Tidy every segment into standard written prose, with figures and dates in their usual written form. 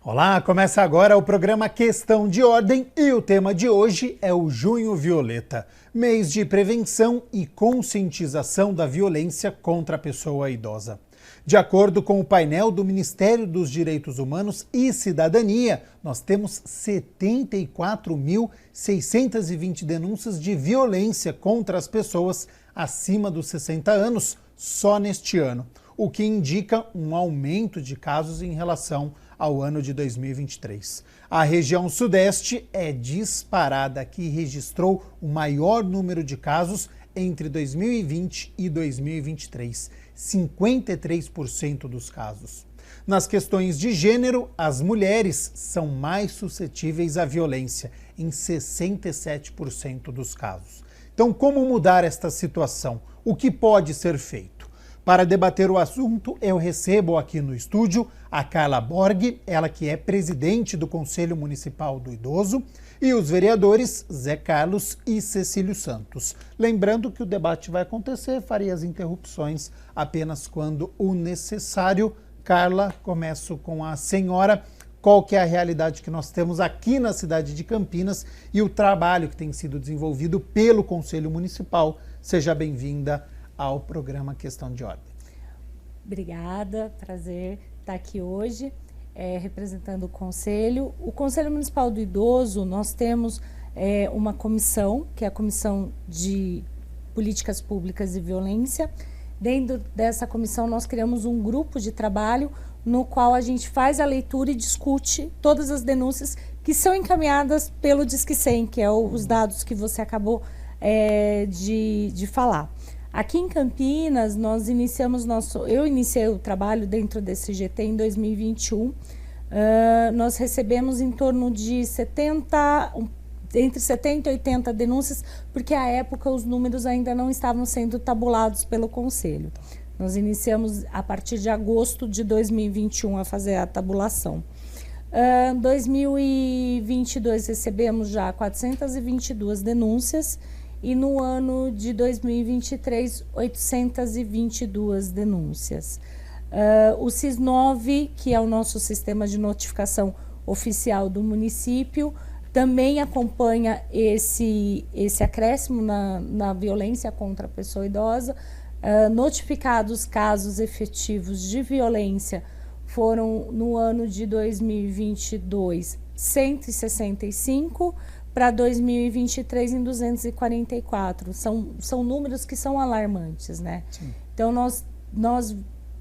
Olá, começa agora o programa Questão de Ordem e o tema de hoje é o Junho Violeta, mês de prevenção e conscientização da violência contra a pessoa idosa. De acordo com o painel do Ministério dos Direitos Humanos e Cidadania, nós temos 74.620 denúncias de violência contra as pessoas acima dos 60 anos só neste ano, o que indica um aumento de casos em relação ao ano de 2023. A região Sudeste é disparada, que registrou o maior número de casos entre 2020 e 2023, 53% dos casos. Nas questões de gênero, as mulheres são mais suscetíveis à violência, em 67% dos casos. Então, como mudar esta situação? O que pode ser feito? Para debater o assunto, eu recebo aqui no estúdio a Carla Borg, ela que é presidente do Conselho Municipal do Idoso, e os vereadores Zé Carlos e Cecílio Santos. Lembrando que o debate vai acontecer, farei as interrupções apenas quando o necessário. Carla, começo com a senhora. Qual que é a realidade que nós temos aqui na cidade de Campinas e o trabalho que tem sido desenvolvido pelo Conselho Municipal? Seja bem-vinda ao programa Questão de Ordem. Obrigada, prazer estar aqui hoje, representando o Conselho. O Conselho Municipal do Idoso, nós temos uma comissão, que é a Comissão de Políticas Públicas e Violência. Dentro dessa comissão, nós criamos um grupo de trabalho no qual a gente faz a leitura e discute todas as denúncias que são encaminhadas pelo Disque 100, que é os dados que você acabou de falar. Aqui em Campinas, nós iniciamos eu iniciei o trabalho dentro desse GT em 2021. Nós recebemos em torno de entre 70 e 80 denúncias, porque à época os números ainda não estavam sendo tabulados pelo Conselho. Nós iniciamos a partir de agosto de 2021 a fazer a tabulação. Em 2022 recebemos já 422 denúncias, e no ano de 2023, 822 denúncias. O SIS-9, que é o nosso sistema de notificação oficial do município, também acompanha esse acréscimo na violência contra a pessoa idosa. Notificados casos efetivos de violência foram, no ano de 2022, 165, para 2023 em 244. São números que são alarmantes, né? Sim. Então, nós,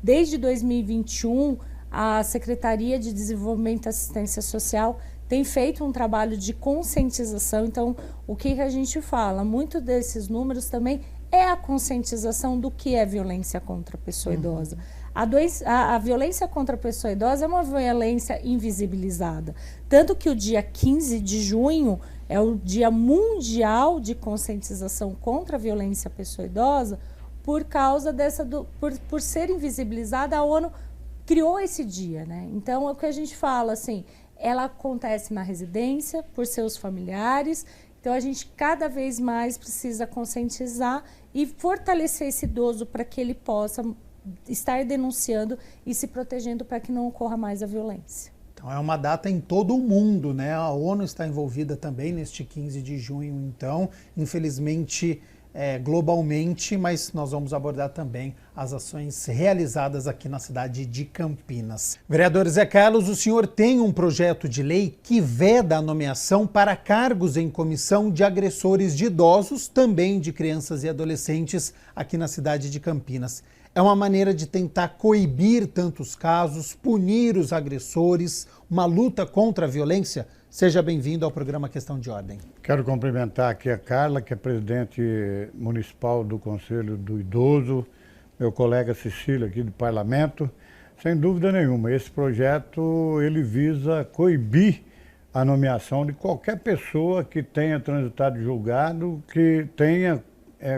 desde 2021, a Secretaria de Desenvolvimento e Assistência Social tem feito um trabalho de conscientização. Então, o que a gente fala? Muito desses números também é a conscientização do que é violência contra a pessoa idosa. A violência contra a pessoa idosa é uma violência invisibilizada. Tanto que o dia 15 de junho é o Dia Mundial de Conscientização contra a Violência à Pessoa Idosa, por causa por ser invisibilizada, a ONU criou esse dia, né? Então, é o que a gente fala, assim, ela acontece na residência, por seus familiares. Então, a gente cada vez mais precisa conscientizar e fortalecer esse idoso para que ele possa estar denunciando e se protegendo para que não ocorra mais a violência. Então é uma data em todo o mundo, né? A ONU está envolvida também neste 15 de junho, então, infelizmente, globalmente, mas nós vamos abordar também as ações realizadas aqui na cidade de Campinas. Vereador Zé Carlos, o senhor tem um projeto de lei que veda a nomeação para cargos em comissão de agressores de idosos, também de crianças e adolescentes aqui na cidade de Campinas. É uma maneira de tentar coibir tantos casos, punir os agressores, uma luta contra a violência? Seja bem-vindo ao programa Questão de Ordem. Quero cumprimentar aqui a Carla, que é presidente municipal do Conselho do Idoso, meu colega Cecílio aqui do Parlamento. Sem dúvida nenhuma, esse projeto ele visa coibir a nomeação de qualquer pessoa que tenha transitado julgado, que tenha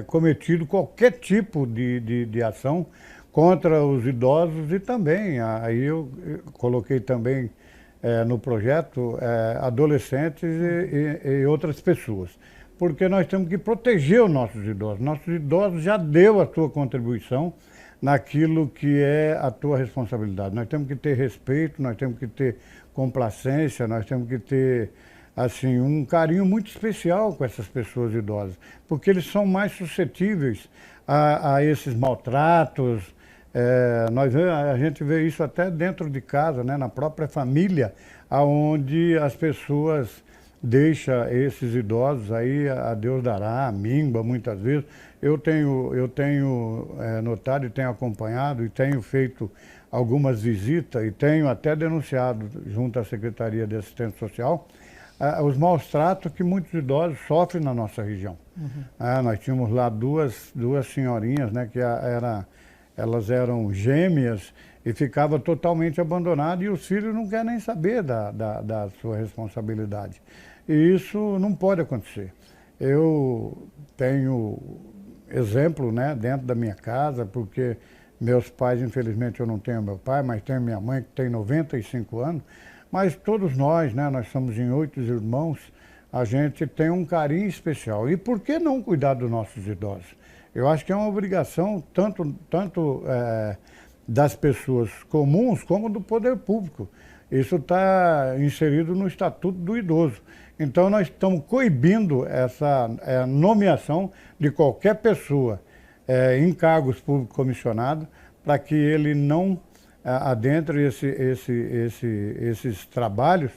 cometido qualquer tipo de ação contra os idosos e também, aí eu coloquei também no projeto adolescentes e outras pessoas, porque nós temos que proteger os nossos idosos. Nossos idosos já deu a sua contribuição naquilo que é a tua responsabilidade. Nós temos que ter respeito, nós temos que ter complacência, nós temos que ter assim, um carinho muito especial com essas pessoas idosas, porque eles são mais suscetíveis a esses maltratos. A gente vê isso até dentro de casa, né, na própria família, onde as pessoas deixam esses idosos aí, a Deus dará, mimba muitas vezes. Eu tenho notado e tenho acompanhado e tenho feito algumas visitas e tenho até denunciado junto à Secretaria de Assistência Social os maus tratos que muitos idosos sofrem na nossa região. Nós tínhamos lá duas senhorinhas, né, que elas eram gêmeas e ficavam totalmente abandonadas e os filhos não querem nem saber da sua responsabilidade. E isso não pode acontecer. Eu tenho exemplo, né, dentro da minha casa, porque meus pais, infelizmente eu não tenho meu pai, mas tenho minha mãe que tem 95 anos, mas todos nós, né, nós somos em 8 irmãos, a gente tem um carinho especial. E por que não cuidar dos nossos idosos? Eu acho que é uma obrigação tanto das pessoas comuns como do poder público. Isso está inserido no Estatuto do Idoso. Então nós estamos coibindo essa nomeação de qualquer pessoa em cargos públicos comissionados para que ele não adentre esses trabalhos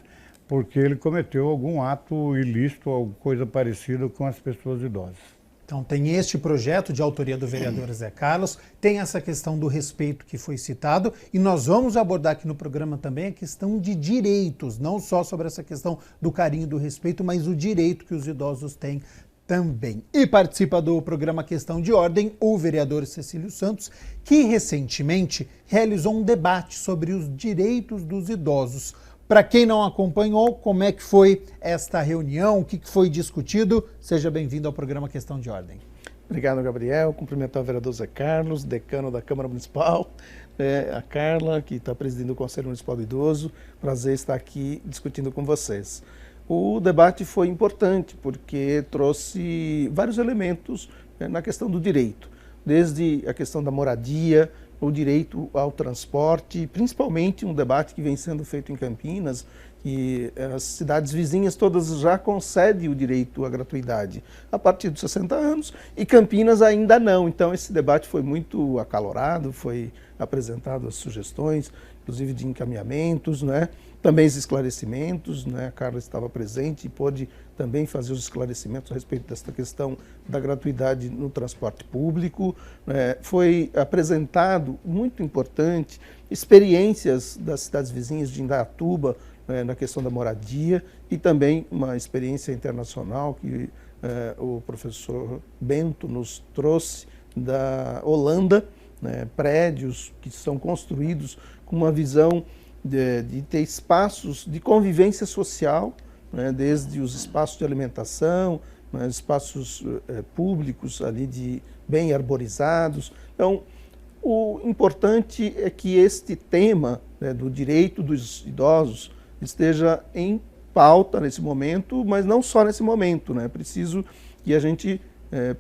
porque ele cometeu algum ato ilícito ou coisa parecida com as pessoas idosas. Então tem este projeto de autoria do vereador Zé Carlos, tem essa questão do respeito que foi citado e nós vamos abordar aqui no programa também a questão de direitos, não só sobre essa questão do carinho e do respeito, mas o direito que os idosos têm também. E participa do programa Questão de Ordem o vereador Cecílio Santos, que recentemente realizou um debate sobre os direitos dos idosos. Para quem não acompanhou, como é que foi esta reunião, o que foi discutido? Seja bem-vindo ao programa Questão de Ordem. Obrigado, Gabriel. Cumprimentar o vereador Zé Carlos, decano da Câmara Municipal, a Carla, que está presidindo o Conselho Municipal do Idoso. Prazer estar aqui discutindo com vocês. O debate foi importante porque trouxe vários elementos na questão do direito, desde a questão da moradia, o direito ao transporte, principalmente um debate que vem sendo feito em Campinas, que as cidades vizinhas todas já concedem o direito à gratuidade a partir dos 60 anos e Campinas ainda não. Então esse debate foi muito acalorado, foi apresentado as sugestões, inclusive de encaminhamentos, né? Também os esclarecimentos, né? A Carla estava presente e pôde também fazer os esclarecimentos a respeito desta questão da gratuidade no transporte público. Foi apresentado, muito importante, experiências das cidades vizinhas de Indaiatuba, na questão da moradia e também uma experiência internacional que o professor Bento nos trouxe da Holanda, prédios que são construídos com uma visão de ter espaços de convivência social, desde os espaços de alimentação, espaços públicos ali bem arborizados. Então, o importante é que este tema do direito dos idosos esteja em pauta nesse momento, mas não só nesse momento. É preciso que a gente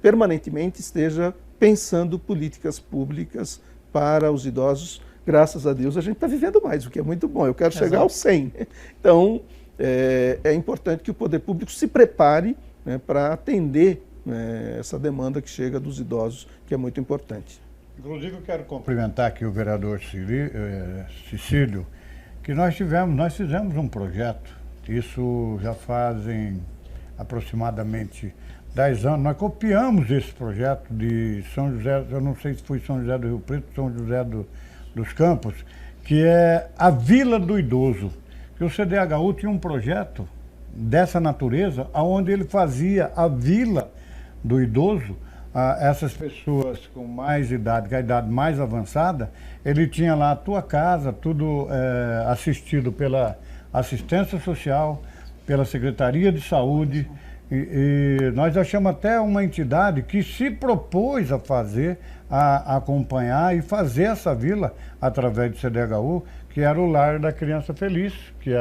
permanentemente esteja pensando políticas públicas para os idosos. Graças a Deus a gente está vivendo mais, o que é muito bom. Eu quero chegar aos 100. Então, é importante que o poder público se prepare para atender essa demanda que chega dos idosos, que é muito importante. Inclusive, eu quero cumprimentar aqui o vereador Cecílio, que nós fizemos um projeto, isso já fazem aproximadamente 10 anos, nós copiamos esse projeto de São José, eu não sei se foi São José do Rio Preto, São José dos Campos, que é a Vila do Idoso, que o CDHU tinha um projeto dessa natureza, onde ele fazia a Vila do Idoso, essas pessoas com mais idade, com a idade mais avançada, ele tinha lá a tua casa, tudo assistido pela assistência social, pela Secretaria de Saúde, e nós achamos até uma entidade que se propôs a fazer, a acompanhar e fazer essa vila através do CDHU, que era o Lar da Criança Feliz, que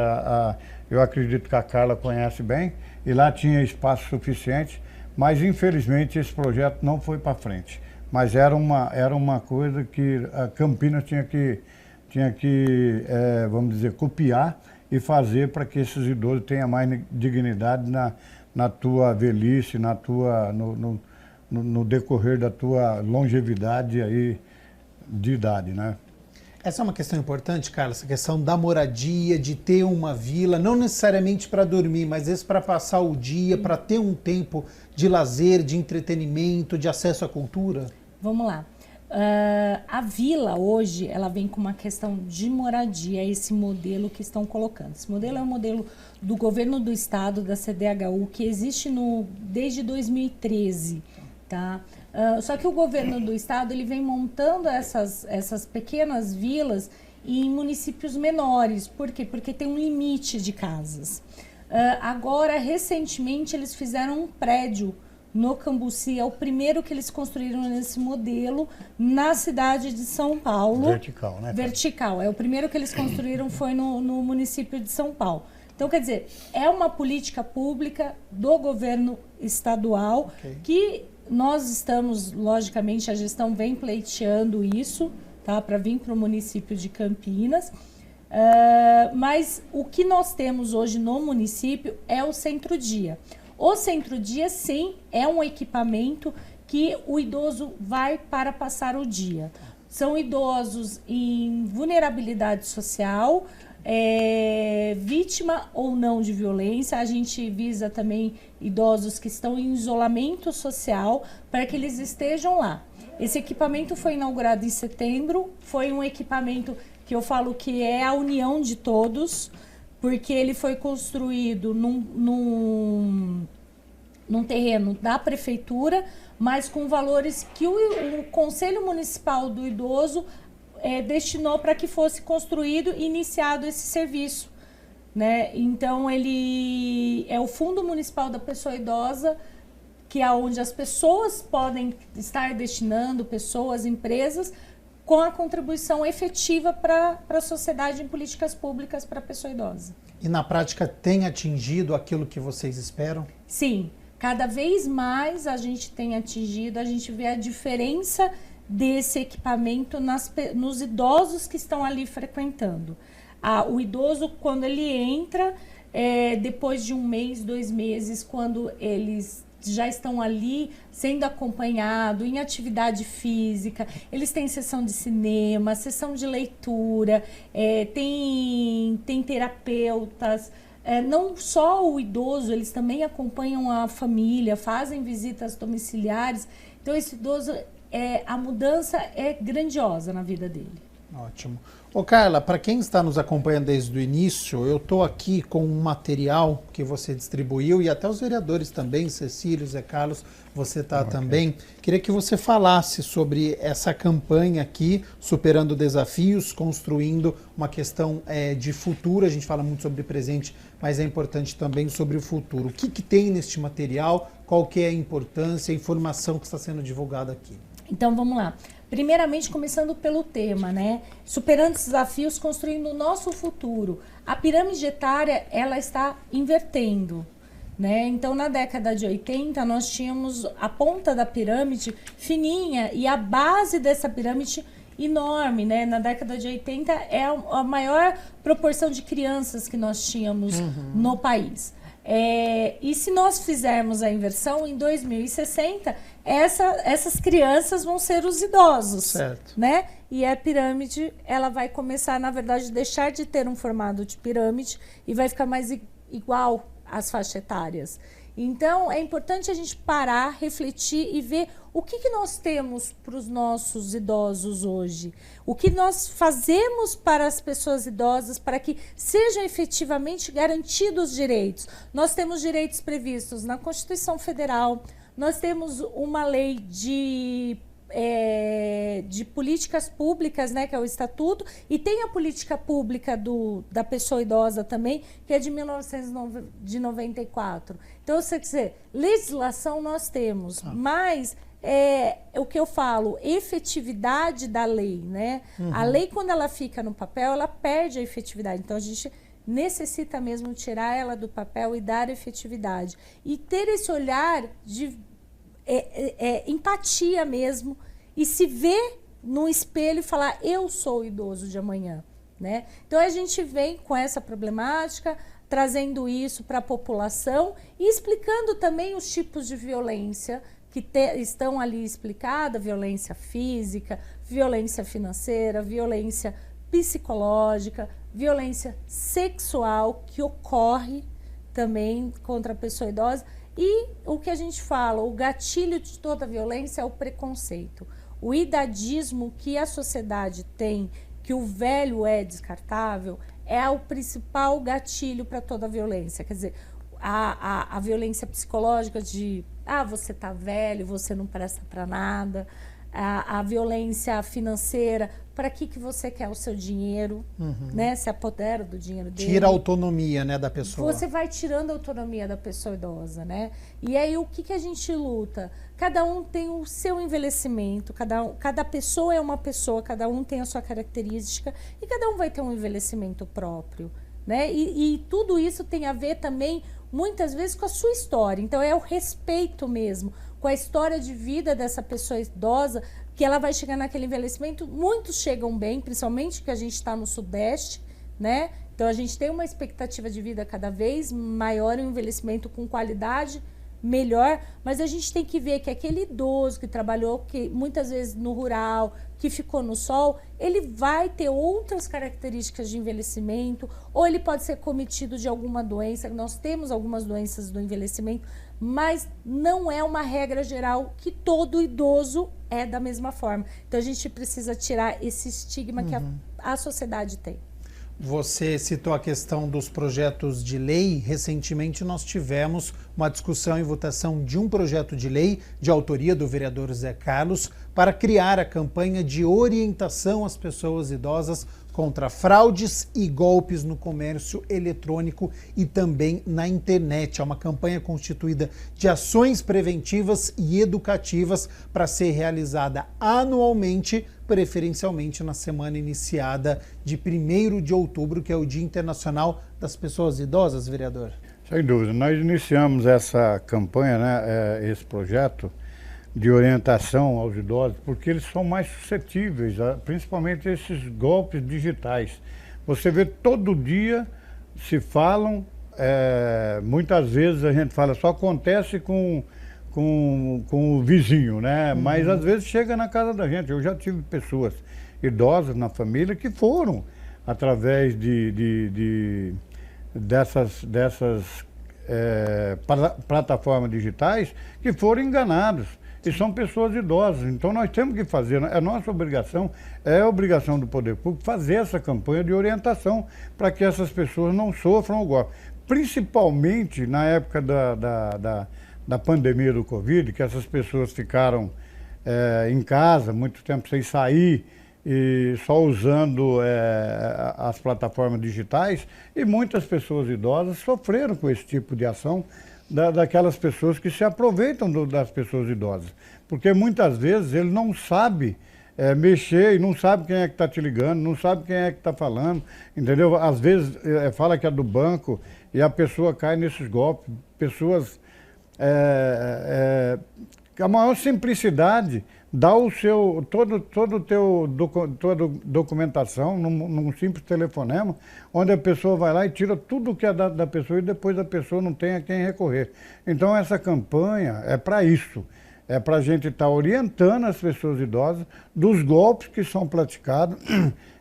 eu acredito que a Carla conhece bem, e lá tinha espaço suficiente, mas infelizmente esse projeto não foi para frente. mas era uma coisa que a Campinas tinha que vamos dizer, copiar e fazer para que esses idosos tenham mais dignidade na tua velhice, no decorrer da tua longevidade aí de idade, né? Essa é uma questão importante, Carla, essa questão da moradia, de ter uma vila, não necessariamente para dormir, mas às vezes para passar o dia, para ter um tempo de lazer, de entretenimento, de acesso à cultura. Vamos lá. A vila hoje, ela vem com uma questão de moradia, esse modelo que estão colocando. Esse modelo é um modelo do governo do estado, da CDHU, que existe desde 2013, tá? Só que o governo do estado, ele vem montando essas pequenas vilas em municípios menores. Por quê? Porque tem um limite de casas. Agora, recentemente, eles fizeram um prédio no Cambuci, é o primeiro que eles construíram nesse modelo na cidade de São Paulo. Vertical, né? Vertical. É o primeiro que eles construíram foi no município de São Paulo. Então, quer dizer, é uma política pública do governo estadual que nós estamos, logicamente, a gestão vem pleiteando isso, tá, para vir para o município de Campinas. Mas o que nós temos hoje no município é o Centro-Dia. O Centro-Dia, sim, é um equipamento que o idoso vai para passar o dia. São idosos em vulnerabilidade social, vítima ou não de violência. A gente visa também idosos que estão em isolamento social para que eles estejam lá. Esse equipamento foi inaugurado em setembro, foi um equipamento que eu falo que é a união de todos, porque ele foi construído num terreno da prefeitura, mas com valores que o Conselho Municipal do Idoso destinou para que fosse construído e iniciado esse serviço, né? Então, ele é o Fundo Municipal da Pessoa Idosa, que é onde as pessoas podem estar destinando, pessoas, empresas, com a contribuição efetiva para a sociedade em políticas públicas para a pessoa idosa. E na prática tem atingido aquilo que vocês esperam? Sim, cada vez mais a gente tem atingido, a gente vê a diferença desse equipamento nos idosos que estão ali frequentando. O idoso, quando ele entra, depois de 1 mês, 2 meses, quando eles já estão ali sendo acompanhados em atividade física, eles têm sessão de cinema, sessão de leitura, tem terapeutas. Não só o idoso, eles também acompanham a família, fazem visitas domiciliares. Então, esse idoso, a mudança é grandiosa na vida dele. Ótimo. Ô Carla, para quem está nos acompanhando desde o início, eu estou aqui com um material que você distribuiu e até os vereadores também, Cecílio, Zé Carlos, você está também. Queria que você falasse sobre essa campanha aqui, Superando Desafios, construindo uma questão de futuro. A gente fala muito sobre presente, mas é importante também sobre o futuro. O que tem neste material? Qual que é a importância, a informação que está sendo divulgada aqui? Então, vamos lá. Primeiramente, começando pelo tema, né? Superando desafios, construindo o nosso futuro. A pirâmide etária, ela está invertendo, né? Então, na década de 80, nós tínhamos a ponta da pirâmide fininha e a base dessa pirâmide enorme, né? Na década de 80 é a maior proporção de crianças que nós tínhamos no país. E se nós fizermos a inversão, em 2060, essas crianças vão ser os idosos, certo, né? E a pirâmide, ela vai começar, na verdade, deixar de ter um formato de pirâmide e vai ficar mais igual às faixas etárias. Então, é importante a gente parar, refletir e ver o que nós temos para os nossos idosos hoje. O que nós fazemos para as pessoas idosas para que sejam efetivamente garantidos os direitos. Nós temos direitos previstos na Constituição Federal, nós temos uma lei de políticas públicas, né, que é o Estatuto, e tem a política pública da pessoa idosa também, que é de 1994. Então, você quer dizer, legislação nós temos, mas o que eu falo, efetividade da lei, né? A lei, quando ela fica no papel, ela perde a efetividade. Então, a gente necessita mesmo tirar ela do papel e dar efetividade. E ter esse olhar de empatia mesmo e se ver no espelho e falar, eu sou o idoso de amanhã, né? Então a gente vem com essa problemática, trazendo isso para a população e explicando também os tipos de violência que estão ali explicadas, violência física, violência financeira, violência psicológica, violência sexual que ocorre também contra a pessoa idosa. E o que a gente fala, o gatilho de toda a violência é o preconceito. O idadismo que a sociedade tem, que o velho é descartável, é o principal gatilho para toda a violência. Quer dizer, a violência psicológica de você tá velho, você não presta para nada, a violência financeira, para que você quer o seu dinheiro, né? Se apodera do dinheiro dele. Tira a autonomia, né, da pessoa. Você vai tirando a autonomia da pessoa idosa, né? E aí o que a gente luta? Cada um tem o seu envelhecimento, cada pessoa é uma pessoa, cada um tem a sua característica e cada um vai ter um envelhecimento próprio, né? E tudo isso tem a ver também, muitas vezes, com a sua história. Então é o respeito mesmo com a história de vida dessa pessoa idosa, que ela vai chegar naquele envelhecimento. Muitos chegam bem, principalmente que a gente está no Sudeste, né? Então a gente tem uma expectativa de vida cada vez maior, um envelhecimento com qualidade melhor, mas a gente tem que ver que aquele idoso que trabalhou que muitas vezes no rural, que ficou no sol, ele vai ter outras características de envelhecimento, ou ele pode ser cometido de alguma doença. Nós temos algumas doenças do envelhecimento, mas não é uma regra geral que todo idoso é da mesma forma. Então a gente precisa tirar esse estigma que a sociedade tem. Você citou a questão dos projetos de lei. Recentemente nós tivemos uma discussão e votação de um projeto de lei de autoria do vereador Zé Carlos para criar a campanha de orientação às pessoas idosas contra fraudes e golpes no comércio eletrônico e também na internet. É uma campanha constituída de ações preventivas e educativas para ser realizada anualmente, preferencialmente na semana iniciada de 1º de outubro, que é o Dia Internacional das Pessoas Idosas, vereador. Sem dúvida. Nós iniciamos essa campanha, né, esse projeto de orientação aos idosos, porque eles são mais suscetíveis, principalmente a esses golpes digitais. Você vê todo dia, se falam, muitas vezes a gente fala, só acontece com o vizinho, né? Mas às vezes chega na casa da gente. Eu já tive pessoas idosas na família que foram, através dessas plataformas digitais, que foram enganados. E são pessoas idosas. Então nós temos que fazer, é nossa obrigação, é a obrigação do poder público fazer essa campanha de orientação para que essas pessoas não sofram o golpe. Principalmente na época da pandemia do Covid, que essas pessoas ficaram em casa, muito tempo sem sair, e só usando as plataformas digitais, e muitas pessoas idosas sofreram com esse tipo de ação daquelas pessoas que se aproveitam das pessoas idosas. Porque muitas vezes ele não sabe mexer e não sabe quem é que está te ligando, não sabe quem é que está falando, entendeu? Às vezes fala que é do banco e a pessoa cai nesses golpes. Pessoas... a maior simplicidade, dá toda documentação num simples telefonema, onde a pessoa vai lá e tira tudo que é da pessoa e depois a pessoa não tem a quem recorrer. Então essa campanha é para isso, é para a gente estar orientando as pessoas idosas dos golpes que são praticados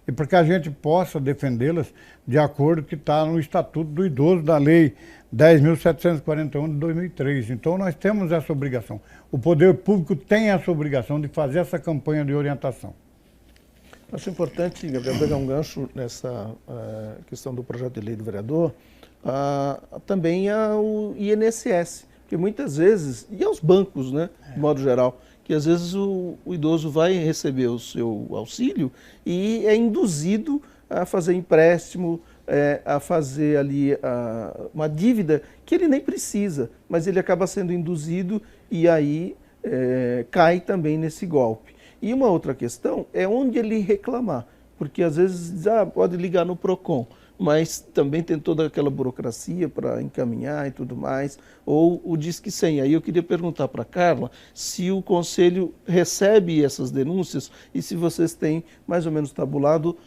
e para que a gente possa defendê-las de acordo com o que está no Estatuto do Idoso da Lei 10.741 de 2003. Então nós temos essa obrigação. O poder público tem essa obrigação de fazer essa campanha de orientação. Acho importante, Gabriel, pegar um gancho nessa questão do projeto de lei do vereador, também ao INSS, porque muitas vezes, e aos bancos, né, de modo geral, que às vezes o idoso vai receber o seu auxílio e é induzido a fazer empréstimo, a fazer ali uma dívida que ele nem precisa, mas ele acaba sendo induzido e aí cai também nesse golpe. E uma outra questão é onde ele reclamar, porque às vezes diz, pode ligar no PROCON, mas também tem toda aquela burocracia para encaminhar e tudo mais, ou o Disque 100. Aí eu queria perguntar para a Carla se o Conselho recebe essas denúncias e se vocês têm mais ou menos tabulado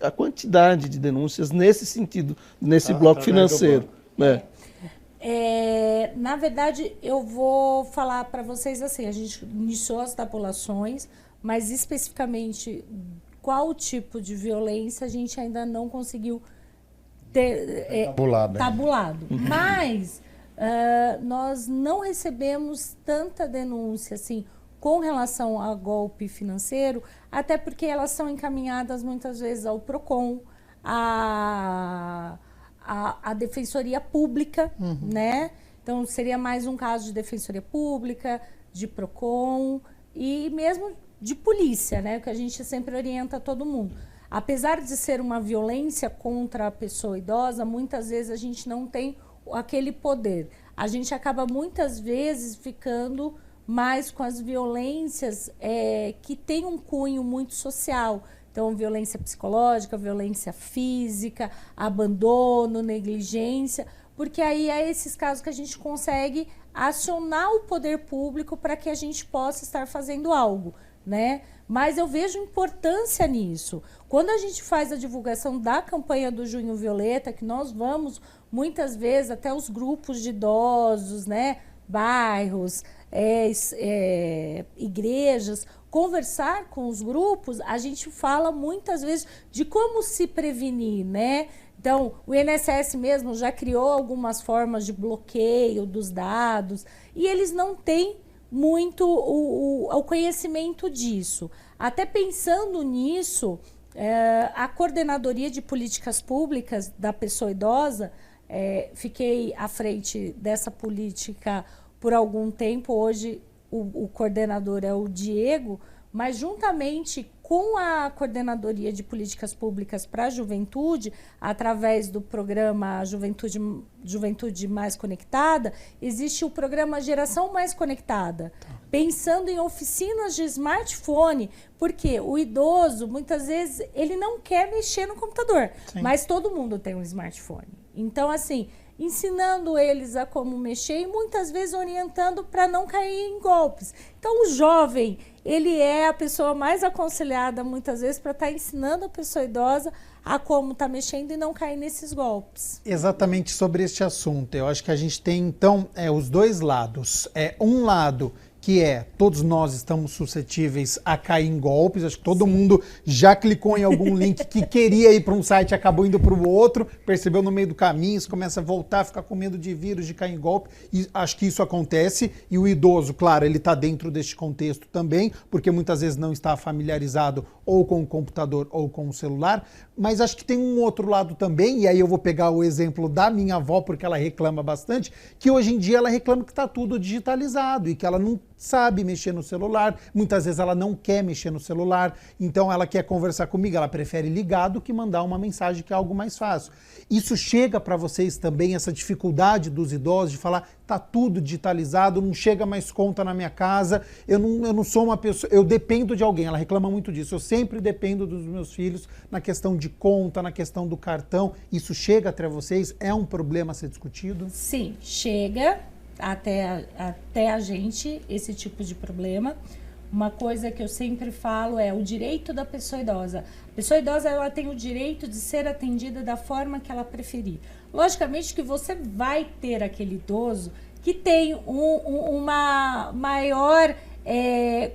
a quantidade de denúncias nesse sentido, nesse bloco financeiro. Na verdade, eu vou falar para vocês assim, a gente iniciou as tabulações, mas especificamente qual tipo de violência a gente ainda não conseguiu ter tabulado. Mas nós não recebemos tanta denúncia assim com relação a golpe financeiro, até porque elas são encaminhadas muitas vezes ao PROCON, a Defensoria Pública, né? Então seria mais um caso de Defensoria Pública, de PROCON e mesmo de polícia, né? Que a gente sempre orienta todo mundo. Apesar de ser uma violência contra a pessoa idosa, muitas vezes a gente não tem aquele poder. A gente acaba muitas vezes ficando mais com as violências que têm um cunho muito social. Então, violência psicológica, violência física, abandono, negligência, porque aí é esses casos que a gente consegue acionar o poder público para que a gente possa estar fazendo algo, né? Mas eu vejo importância nisso. Quando a gente faz a divulgação da campanha do Junho Violeta, que nós vamos muitas vezes até os grupos de idosos, né? Bairros, igrejas, conversar com os grupos, a gente fala muitas vezes de como se prevenir, né? Então, o INSS mesmo já criou algumas formas de bloqueio dos dados e eles não têm muito o conhecimento disso. Até pensando nisso, a Coordenadoria de Políticas Públicas da Pessoa Idosa, fiquei à frente dessa política por algum tempo, hoje o coordenador é o Diego, mas juntamente com a Coordenadoria de Políticas Públicas para a Juventude, através do programa Juventude Mais Conectada, existe o programa Geração Mais Conectada, pensando em oficinas de smartphone, porque o idoso, muitas vezes, ele não quer mexer no computador, mas todo mundo tem um smartphone. Então, assim, ensinando eles a como mexer e muitas vezes orientando para não cair em golpes. Então, o jovem, ele é a pessoa mais aconselhada muitas vezes para estar ensinando a pessoa idosa a como estar mexendo e não cair nesses golpes. Exatamente sobre este assunto. Eu acho que a gente tem, então, os dois lados. Um lado que todos nós estamos suscetíveis a cair em golpes. Acho que todo mundo já clicou em algum link que queria ir para um site e acabou indo para o outro, percebeu no meio do caminho, isso começa a voltar, ficar com medo de vírus, de cair em golpe. E acho que isso acontece. E o idoso, claro, ele está dentro deste contexto também, porque muitas vezes não está familiarizado ou com o computador ou com o celular. Mas acho que tem um outro lado também, e aí eu vou pegar o exemplo da minha avó, porque ela reclama bastante, que hoje em dia ela reclama que está tudo digitalizado e que ela não sabe mexer no celular, muitas vezes ela não quer mexer no celular, então ela quer conversar comigo, ela prefere ligar do que mandar uma mensagem, que é algo mais fácil. Isso chega para vocês também, essa dificuldade dos idosos de falar, tá tudo digitalizado, não chega mais conta na minha casa, eu não sou uma pessoa, eu dependo de alguém, ela reclama muito disso, eu sempre dependo dos meus filhos na questão de conta, na questão do cartão, isso chega até vocês? É um problema a ser discutido? Sim, chega até a gente esse tipo de problema. Uma coisa que eu sempre falo é o direito da pessoa idosa. A pessoa idosa, ela tem o direito de ser atendida da forma que ela preferir. Logicamente que você vai ter aquele idoso que tem uma maior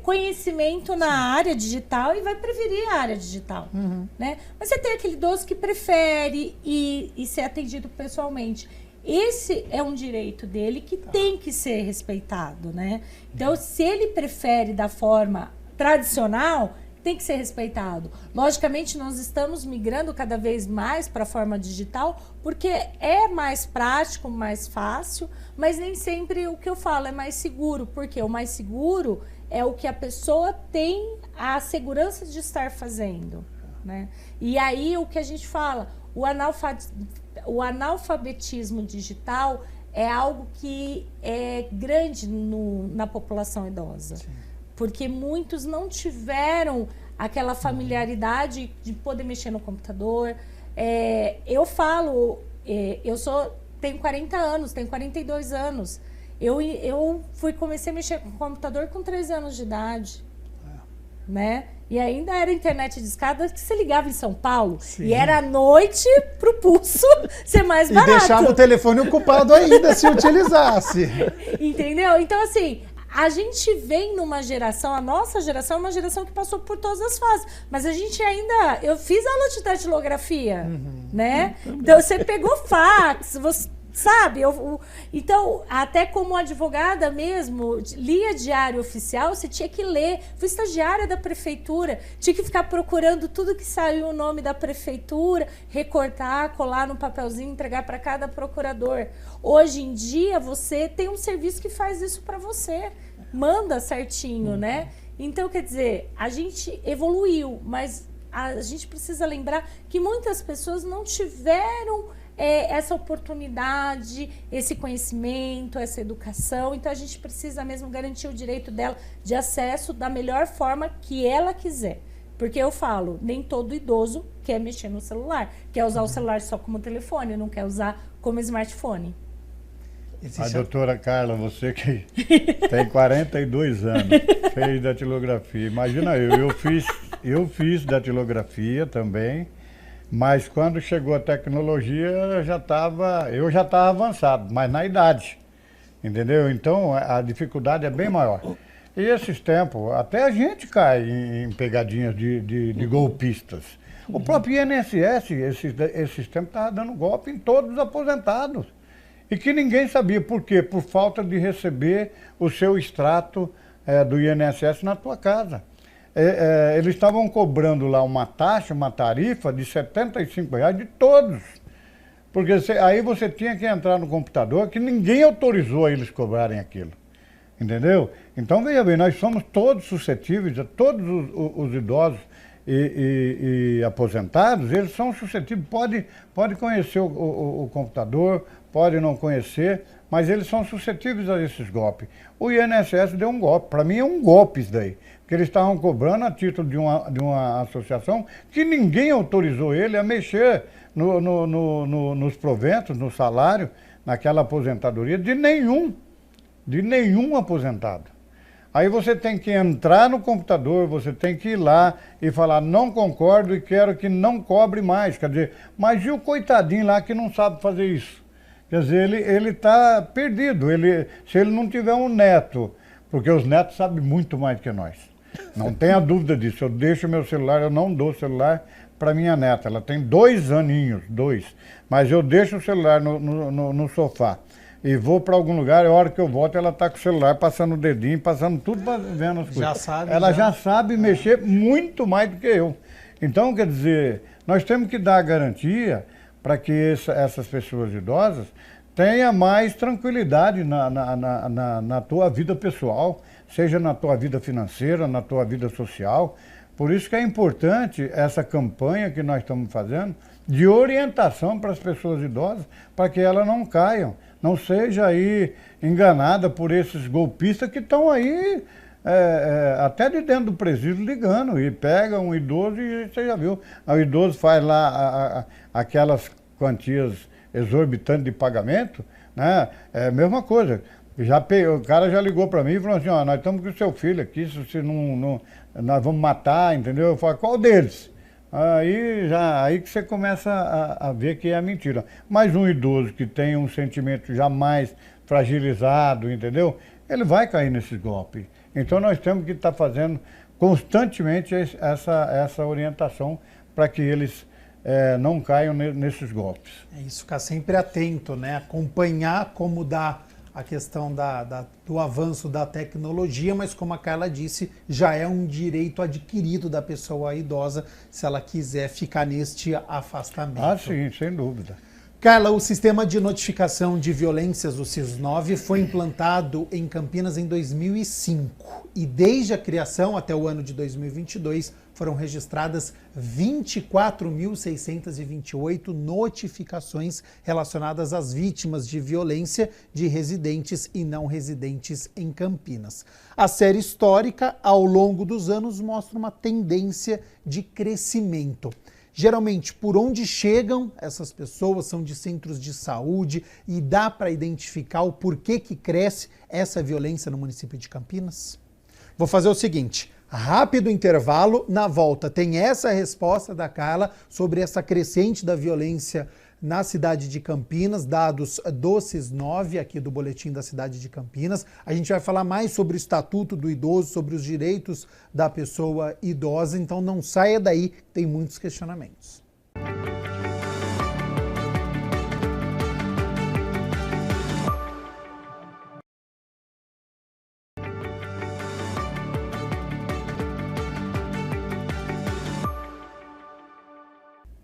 conhecimento na área digital e vai preferir a área digital, né? Mas você tem aquele idoso que prefere ir e ser atendido pessoalmente. Esse é um direito dele que tem que ser respeitado, né? Então, se ele prefere da forma tradicional, tem que ser respeitado. Logicamente, nós estamos migrando cada vez mais para a forma digital, porque é mais prático, mais fácil, mas nem sempre o que eu falo é mais seguro, porque o mais seguro é o que a pessoa tem a segurança de estar fazendo, né? E aí, o que a gente fala, o analfabetismo digital é algo que é grande na população idosa. Sim. Porque muitos não tiveram aquela familiaridade de poder mexer no computador, eu falo, tenho 40 anos, tenho 42 anos. Eu comecei a mexer com computador com 13 anos de idade, né? E ainda era internet de escada que você ligava em São Paulo. Sim. E era à noite pro pulso ser mais barato. E deixava o telefone ocupado ainda se utilizasse. Entendeu? Então, assim, a gente vem numa geração, a nossa geração é uma geração que passou por todas as fases. Mas a gente ainda... Eu fiz aula de datilografia, né? Então, você pegou fax, você... Sabe? Então, até como advogada mesmo, lia diário oficial, você tinha que ler. Fui estagiária da prefeitura, tinha que ficar procurando tudo que saiu o nome da prefeitura, recortar, colar no papelzinho, entregar para cada procurador. Hoje em dia, você tem um serviço que faz isso para você. Manda certinho, né? Então, quer dizer, a gente evoluiu, mas a gente precisa lembrar que muitas pessoas não tiveram essa oportunidade, esse conhecimento, essa educação. Então, a gente precisa mesmo garantir o direito dela de acesso da melhor forma que ela quiser. Porque eu falo, nem todo idoso quer mexer no celular, quer usar o celular só como telefone, não quer usar como smartphone. A doutora Carla, você que tem 42 anos, fez datilografia. Imagina eu fiz datilografia também. Mas quando chegou a tecnologia, eu já estava avançado, mas na idade, entendeu? Então a dificuldade é bem maior. E esses tempos, até a gente cai em pegadinhas de golpistas. O próprio INSS, esses tempos, estava dando golpe em todos os aposentados. E que ninguém sabia por quê? Por falta de receber o seu extrato do INSS na tua casa. Eles estavam cobrando lá uma taxa, uma tarifa de R$75 de todos. Porque aí você tinha que entrar no computador, que ninguém autorizou a eles cobrarem aquilo. Entendeu? Então, veja bem, nós somos todos suscetíveis, todos os idosos e aposentados, eles são suscetíveis, pode conhecer o computador, pode não conhecer, mas eles são suscetíveis a esses golpes. O INSS deu um golpe, para mim é um golpe isso daí. Que eles estavam cobrando a título de uma associação que ninguém autorizou ele a mexer nos proventos, no salário, naquela aposentadoria de nenhum aposentado. Aí você tem que entrar no computador, você tem que ir lá e falar, não concordo e quero que não cobre mais. Quer dizer, mas e o coitadinho lá que não sabe fazer isso? Quer dizer, ele está perdido, se ele não tiver um neto, porque os netos sabem muito mais do que nós. Não tenha dúvida disso. Eu deixo meu celular, eu não dou celular para minha neta. Ela tem 2 aninhos, mas eu deixo o celular no sofá e vou para algum lugar, a hora que eu volto ela está com o celular passando o dedinho, passando tudo, vendo as coisas. Ela já sabe mexer muito mais do que eu. Então, quer dizer, nós temos que dar a garantia para que essas pessoas idosas tenham mais tranquilidade na tua vida pessoal, seja na tua vida financeira, na tua vida social. Por isso que é importante essa campanha que nós estamos fazendo de orientação para as pessoas idosas, para que elas não caiam, não seja aí enganada por esses golpistas que estão aí até de dentro do presídio ligando e pega um idoso e você já viu, o idoso faz lá aquelas quantias exorbitantes de pagamento, né? É a mesma coisa. O cara já ligou para mim e falou assim, ó, nós estamos com o seu filho aqui, se você nós vamos matar, entendeu? Eu falo, qual deles? Aí que você começa a ver que é mentira. Mas um idoso que tem um sentimento já mais fragilizado, entendeu? Ele vai cair nesses golpes. Então nós temos que estar fazendo constantemente essa orientação para que eles não caiam nesses golpes. É isso, ficar sempre atento, né? Acompanhar como dá a questão do avanço da tecnologia, mas como a Carla disse, já é um direito adquirido da pessoa idosa se ela quiser ficar neste afastamento. Ah, sim, sem dúvida. Carla, o sistema de notificação de violências, o SIS-9, foi implantado em Campinas em 2005 e desde a criação até o ano de 2022 foram registradas 24.628 notificações relacionadas às vítimas de violência de residentes e não residentes em Campinas. A série histórica, ao longo dos anos, mostra uma tendência de crescimento. Geralmente, por onde chegam essas pessoas? São de centros de saúde e dá para identificar o porquê que cresce essa violência no município de Campinas? Vou fazer o seguinte, rápido intervalo, na volta tem essa resposta da Carla sobre essa crescente da violência na cidade de Campinas, dados do CIS9 aqui do boletim da cidade de Campinas. A gente vai falar mais sobre o Estatuto do Idoso, sobre os direitos da pessoa idosa, então não saia daí, tem muitos questionamentos.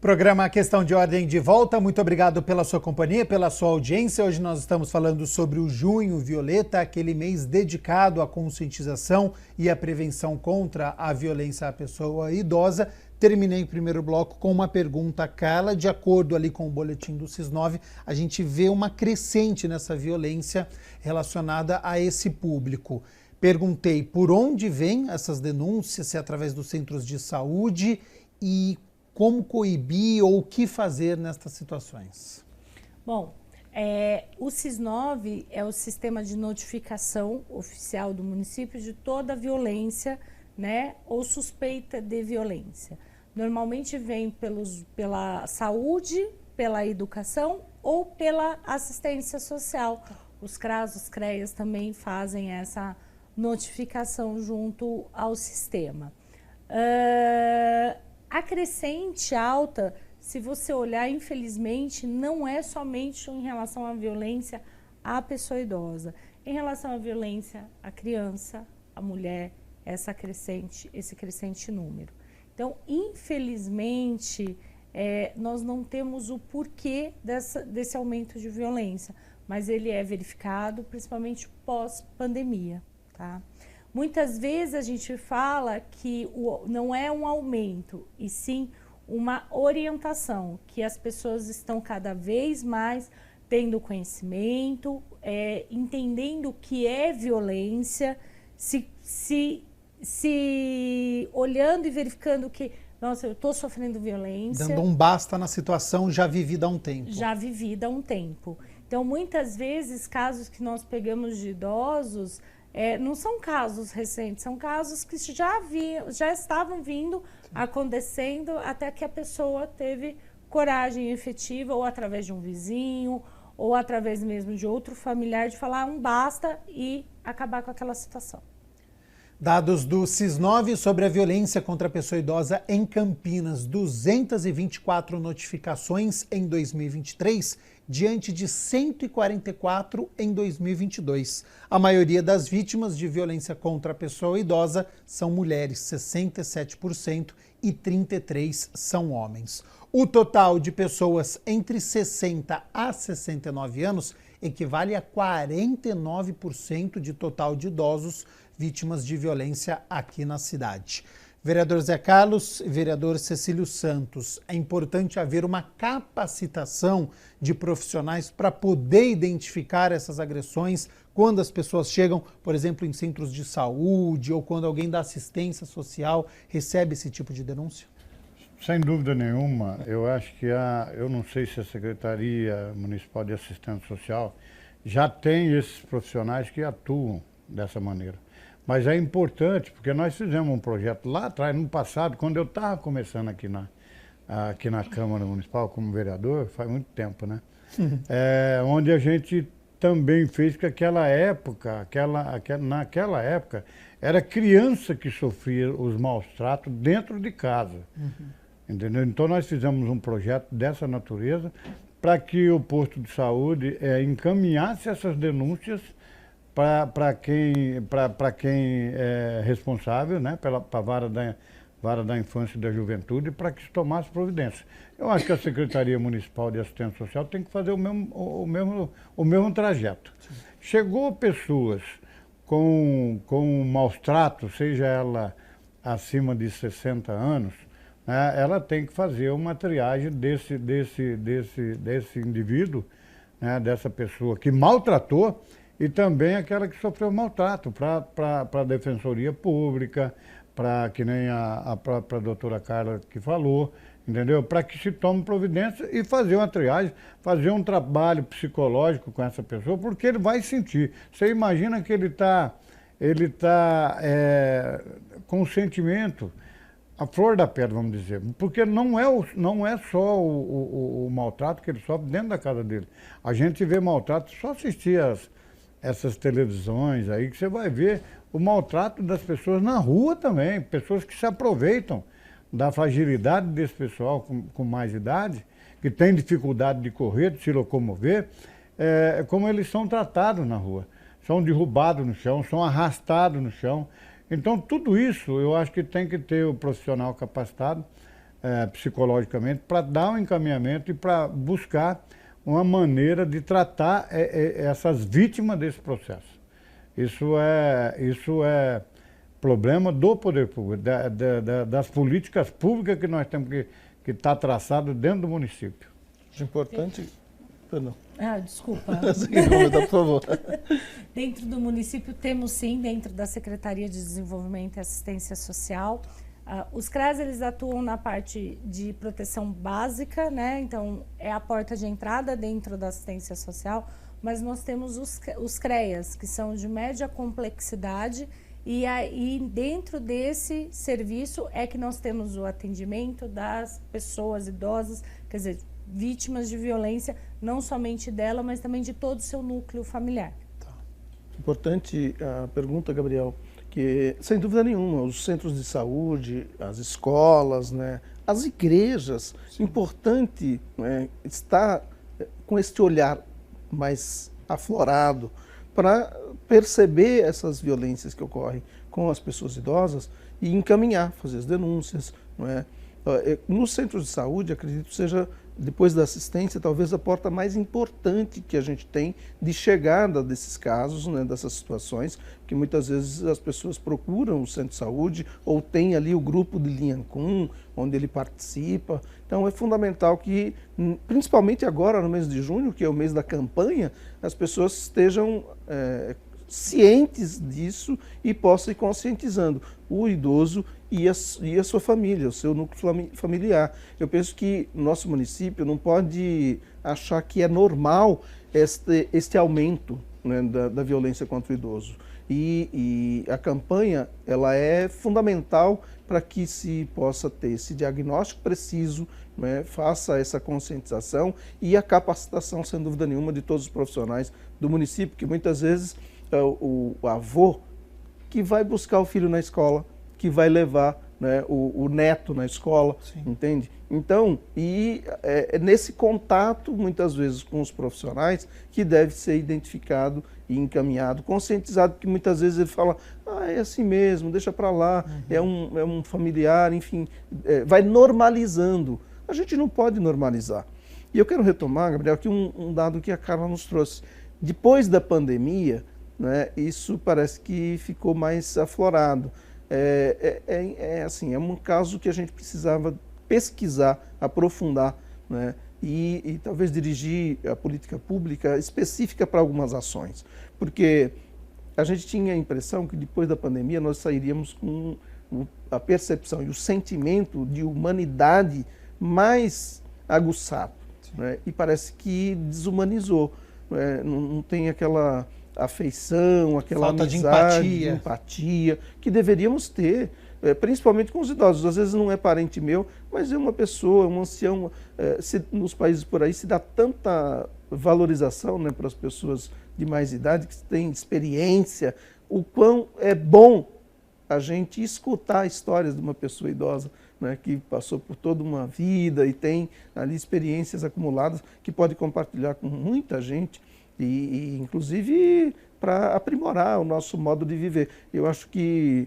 Programa Questão de Ordem de volta. Muito obrigado pela sua companhia, pela sua audiência. Hoje nós estamos falando sobre o Junho Violeta, aquele mês dedicado à conscientização e à prevenção contra a violência à pessoa idosa. Terminei o primeiro bloco com uma pergunta, Carla. De acordo ali com o boletim do CIS9, a gente vê uma crescente nessa violência relacionada a esse público. Perguntei por onde vêm essas denúncias, se é através dos centros de saúde e como coibir ou o que fazer nestas situações? Bom, o CIS9 é o sistema de notificação oficial do município de toda violência, né, ou suspeita de violência. Normalmente vem pela saúde, pela educação ou pela assistência social. Os CRAS, os CREAS também fazem essa notificação junto ao sistema. A crescente alta, se você olhar, infelizmente, não é somente em relação à violência à pessoa idosa. Em relação à violência à criança, à mulher, esse crescente número. Então, infelizmente, nós não temos o porquê desse aumento de violência, mas ele é verificado principalmente pós-pandemia, tá? Muitas vezes a gente fala que não é um aumento, e sim uma orientação, que as pessoas estão cada vez mais tendo conhecimento, entendendo o que é violência, se olhando e verificando que, nossa, eu estou sofrendo violência. Dando um basta na situação já vivida há um tempo. Já vivida há um tempo. Então, muitas vezes, casos que nós pegamos de idosos, não são casos recentes, são casos que já estavam vindo, acontecendo, até que a pessoa teve coragem efetiva, ou através de um vizinho, ou através mesmo de outro familiar, de falar um basta e acabar com aquela situação. Dados do CIS9 sobre a violência contra a pessoa idosa em Campinas, 224 notificações em 2023, diante de 144 em 2022. A maioria das vítimas de violência contra a pessoa idosa são mulheres, 67%, e 33% são homens. O total de pessoas entre 60 a 69 anos equivale a 49% de total de idosos vítimas de violência aqui na cidade. Vereador Zé Carlos e vereador Cecílio Santos, é importante haver uma capacitação de profissionais para poder identificar essas agressões quando as pessoas chegam, por exemplo, em centros de saúde ou quando alguém da assistência social recebe esse tipo de denúncia? Sem dúvida nenhuma, eu acho que eu não sei se a Secretaria Municipal de Assistência Social já tem esses profissionais que atuam dessa maneira. Mas é importante, porque nós fizemos um projeto lá atrás, no passado, quando eu estava começando aqui na Câmara Municipal como vereador, faz muito tempo, né? Onde a gente também fez que naquela época, era criança que sofria os maus tratos dentro de casa. Entendeu? Então nós fizemos um projeto dessa natureza para que o posto de saúde encaminhasse essas denúncias para quem é responsável, né, para a vara da infância e da juventude, para que se tomasse providência. Eu acho que a Secretaria Municipal de Assistência Social tem que fazer o mesmo trajeto. Sim. Chegou pessoas com maus tratos, seja ela acima de 60 anos, né, ela tem que fazer uma triagem desse indivíduo, né, dessa pessoa que maltratou, e também aquela que sofreu maltrato, para a Defensoria Pública, para que nem a própria doutora Carla que falou. entendeu? Para que se tome providência e fazer uma triagem, fazer um trabalho psicológico com essa pessoa, porque ele vai sentir. Você imagina que ele tá com o sentimento, a flor da pele, vamos dizer, porque não é só o maltrato que ele sofre dentro da casa dele. A gente vê maltrato, só assistir essas televisões aí, que você vai ver o maltrato das pessoas na rua também, pessoas que se aproveitam da fragilidade desse pessoal com mais idade, que tem dificuldade de correr, de se locomover, como eles são tratados na rua. São derrubados no chão, são arrastados no chão. Então, tudo isso eu acho que tem que ter o profissional capacitado psicologicamente para dar um encaminhamento e para buscar uma maneira de tratar essas vítimas desse processo. Isso é problema do poder público, das políticas públicas que nós temos que estar traçado dentro do município. Importante... Perdão. Desculpa. Por favor. Dentro do município temos sim, dentro da Secretaria de Desenvolvimento e Assistência Social, os CRAs eles atuam na parte de proteção básica, né? Então é a porta de entrada dentro da assistência social, mas nós temos os CREAs, que são de média complexidade, e aí dentro desse serviço é que nós temos o atendimento das pessoas idosas, quer dizer, vítimas de violência, não somente dela, mas também de todo o seu núcleo familiar. Importante a pergunta, Gabriel, que sem dúvida nenhuma, os centros de saúde, as escolas, né, as igrejas, importante, né, estar com este olhar mais aflorado para perceber essas violências que ocorrem com as pessoas idosas e encaminhar, fazer as denúncias. Não é? Nos centros de saúde, acredito seja, depois da assistência, talvez a porta mais importante que a gente tem de chegada desses casos, né, dessas situações, que muitas vezes as pessoas procuram o centro de saúde ou tem ali o grupo de linha com, onde ele participa. Então é fundamental que, principalmente agora no mês de junho, que é o mês da campanha, as pessoas estejam cientes disso e possam ir conscientizando o idoso e a sua família, o seu núcleo familiar. Eu penso que nosso município não pode achar que é normal este aumento, né, da violência contra o idoso. E a campanha ela é fundamental para que se possa ter esse diagnóstico preciso, né, faça essa conscientização e a capacitação, sem dúvida nenhuma, de todos os profissionais do município, que muitas vezes o avô que vai buscar o filho na escola, que vai levar, né, o neto na escola, sim, entende? Então, é nesse contato, muitas vezes, com os profissionais, que deve ser identificado e encaminhado, conscientizado, porque muitas vezes ele fala, é assim mesmo, deixa para lá, é um familiar, enfim, vai normalizando. A gente não pode normalizar. E eu quero retomar, Gabriel, aqui um dado que a Carla nos trouxe. Depois da pandemia, né, isso parece que ficou mais aflorado. Assim, é um caso que a gente precisava pesquisar, aprofundar, né, e talvez dirigir a política pública específica para algumas ações. Porque a gente tinha a impressão que depois da pandemia nós sairíamos com a percepção e o sentimento de humanidade mais aguçado, né, e parece que desumanizou, né, não tem aquela afeição, aquela falta amizade, de empatia que deveríamos ter, principalmente com os idosos. Às vezes não é parente meu, mas é uma pessoa, um ancião. Nos países por aí se dá tanta valorização, né, para as pessoas de mais idade, que têm experiência, o quão é bom a gente escutar histórias de uma pessoa idosa, né, que passou por toda uma vida e tem ali experiências acumuladas que pode compartilhar com muita gente. E inclusive para aprimorar o nosso modo de viver. Eu acho que,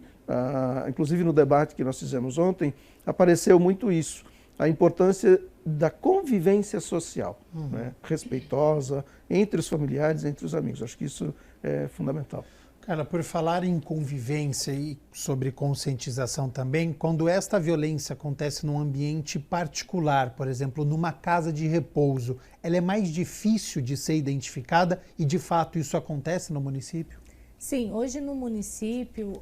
inclusive no debate que nós fizemos ontem, apareceu muito isso, a importância da convivência social, né, respeitosa, entre os familiares, entre os amigos. Acho que isso é fundamental. Cara, por falar em convivência e sobre conscientização também, quando esta violência acontece num ambiente particular, por exemplo, numa casa de repouso, ela é mais difícil de ser identificada e, de fato, isso acontece no município? Sim, hoje no município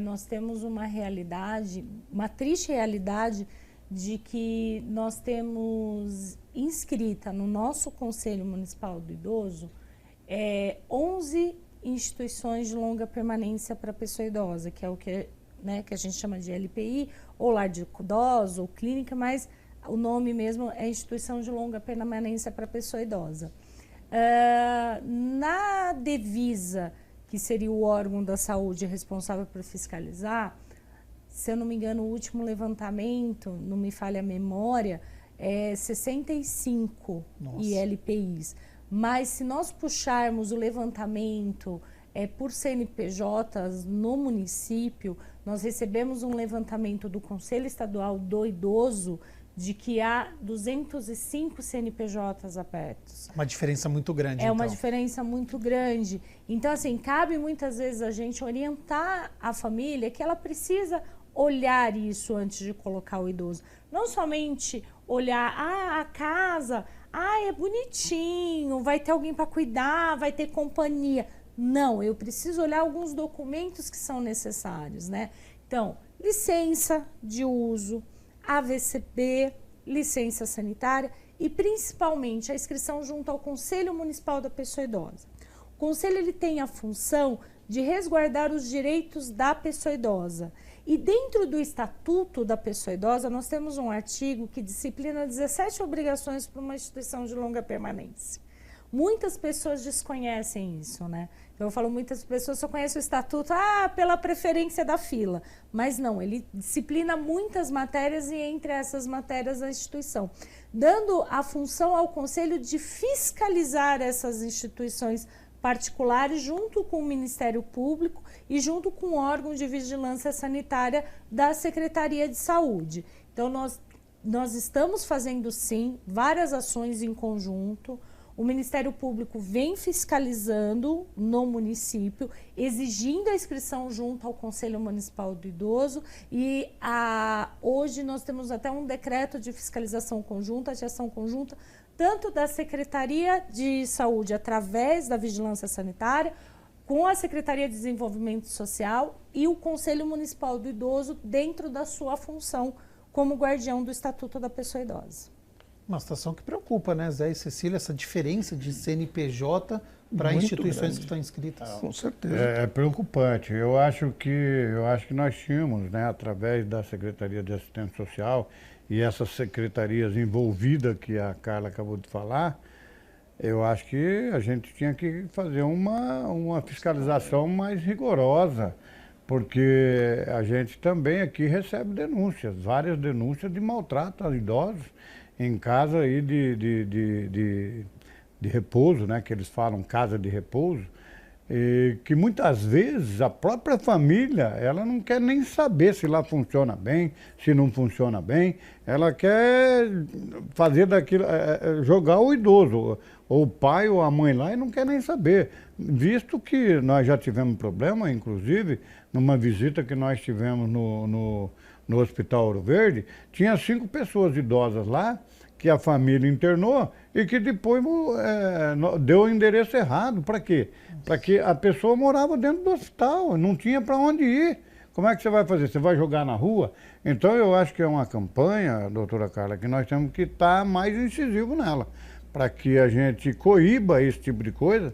nós temos uma realidade, uma triste realidade de que nós temos inscrita no nosso Conselho Municipal do Idoso 11 instituições de longa permanência para a pessoa idosa, que é o que, né, que a gente chama de LPI, ou lar de idosos, ou clínica, mas o nome mesmo é Instituição de Longa Permanência para a Pessoa Idosa. Na Devisa, que seria o órgão da saúde responsável por fiscalizar, se eu não me engano, o último levantamento, não me falha a memória, é 65 ILPIs. Mas se nós puxarmos o levantamento por CNPJs no município, nós recebemos um levantamento do Conselho Estadual do Idoso de que há 205 CNPJs abertos. Uma diferença muito grande, uma diferença muito grande. Então, assim, cabe muitas vezes a gente orientar a família que ela precisa olhar isso antes de colocar o idoso. Não somente olhar, a casa, é bonitinho, vai ter alguém para cuidar, vai ter companhia. Não, eu preciso olhar alguns documentos que são necessários, né? Então, licença de uso, AVCP, licença sanitária e principalmente a inscrição junto ao Conselho Municipal da Pessoa Idosa. O Conselho ele tem a função de resguardar os direitos da pessoa idosa. E dentro do Estatuto da Pessoa Idosa, nós temos um artigo que disciplina 17 obrigações para uma instituição de longa permanência. Muitas pessoas desconhecem isso, né? Eu falo, muitas pessoas só conhecem o Estatuto pela preferência da fila. Mas não, ele disciplina muitas matérias e entre essas matérias a instituição, dando a função ao Conselho de fiscalizar essas instituições particulares junto com o Ministério Público e junto com o órgão de vigilância sanitária da Secretaria de Saúde. Então, nós estamos fazendo, sim, várias ações em conjunto. O Ministério Público vem fiscalizando no município, exigindo a inscrição junto ao Conselho Municipal do Idoso e hoje nós temos até um decreto de fiscalização conjunta, de ação conjunta, tanto da Secretaria de Saúde através da Vigilância Sanitária, com a Secretaria de Desenvolvimento Social e o Conselho Municipal do Idoso dentro da sua função como guardião do Estatuto da Pessoa Idosa. Uma situação que preocupa, né, Zé e Cecília, essa diferença de CNPJ para instituições grande. Que estão inscritas. Com certeza. É preocupante. Eu acho que nós tínhamos, né, através da Secretaria de Assistência Social e essas secretarias envolvidas que a Carla acabou de falar, eu acho que a gente tinha que fazer uma fiscalização mais rigorosa, porque a gente também aqui recebe denúncias, várias denúncias de maltrato a idosos em casa aí de repouso, né, que eles falam casa de repouso, e que muitas vezes a própria família, ela não quer nem saber se lá funciona bem, se não funciona bem, ela quer fazer daquilo, jogar o idoso, ou o pai ou a mãe lá, e não quer nem saber, visto que nós já tivemos problema, inclusive, numa visita que nós tivemos no Hospital Ouro Verde, tinha 5 pessoas idosas lá, que a família internou e que depois deu o endereço errado. Para quê? Para que a pessoa morava dentro do hospital, não tinha para onde ir. Como é que você vai fazer? Você vai jogar na rua? Então eu acho que é uma campanha, doutora Carla, que nós temos que estar mais incisivo nela, para que a gente coíba esse tipo de coisa,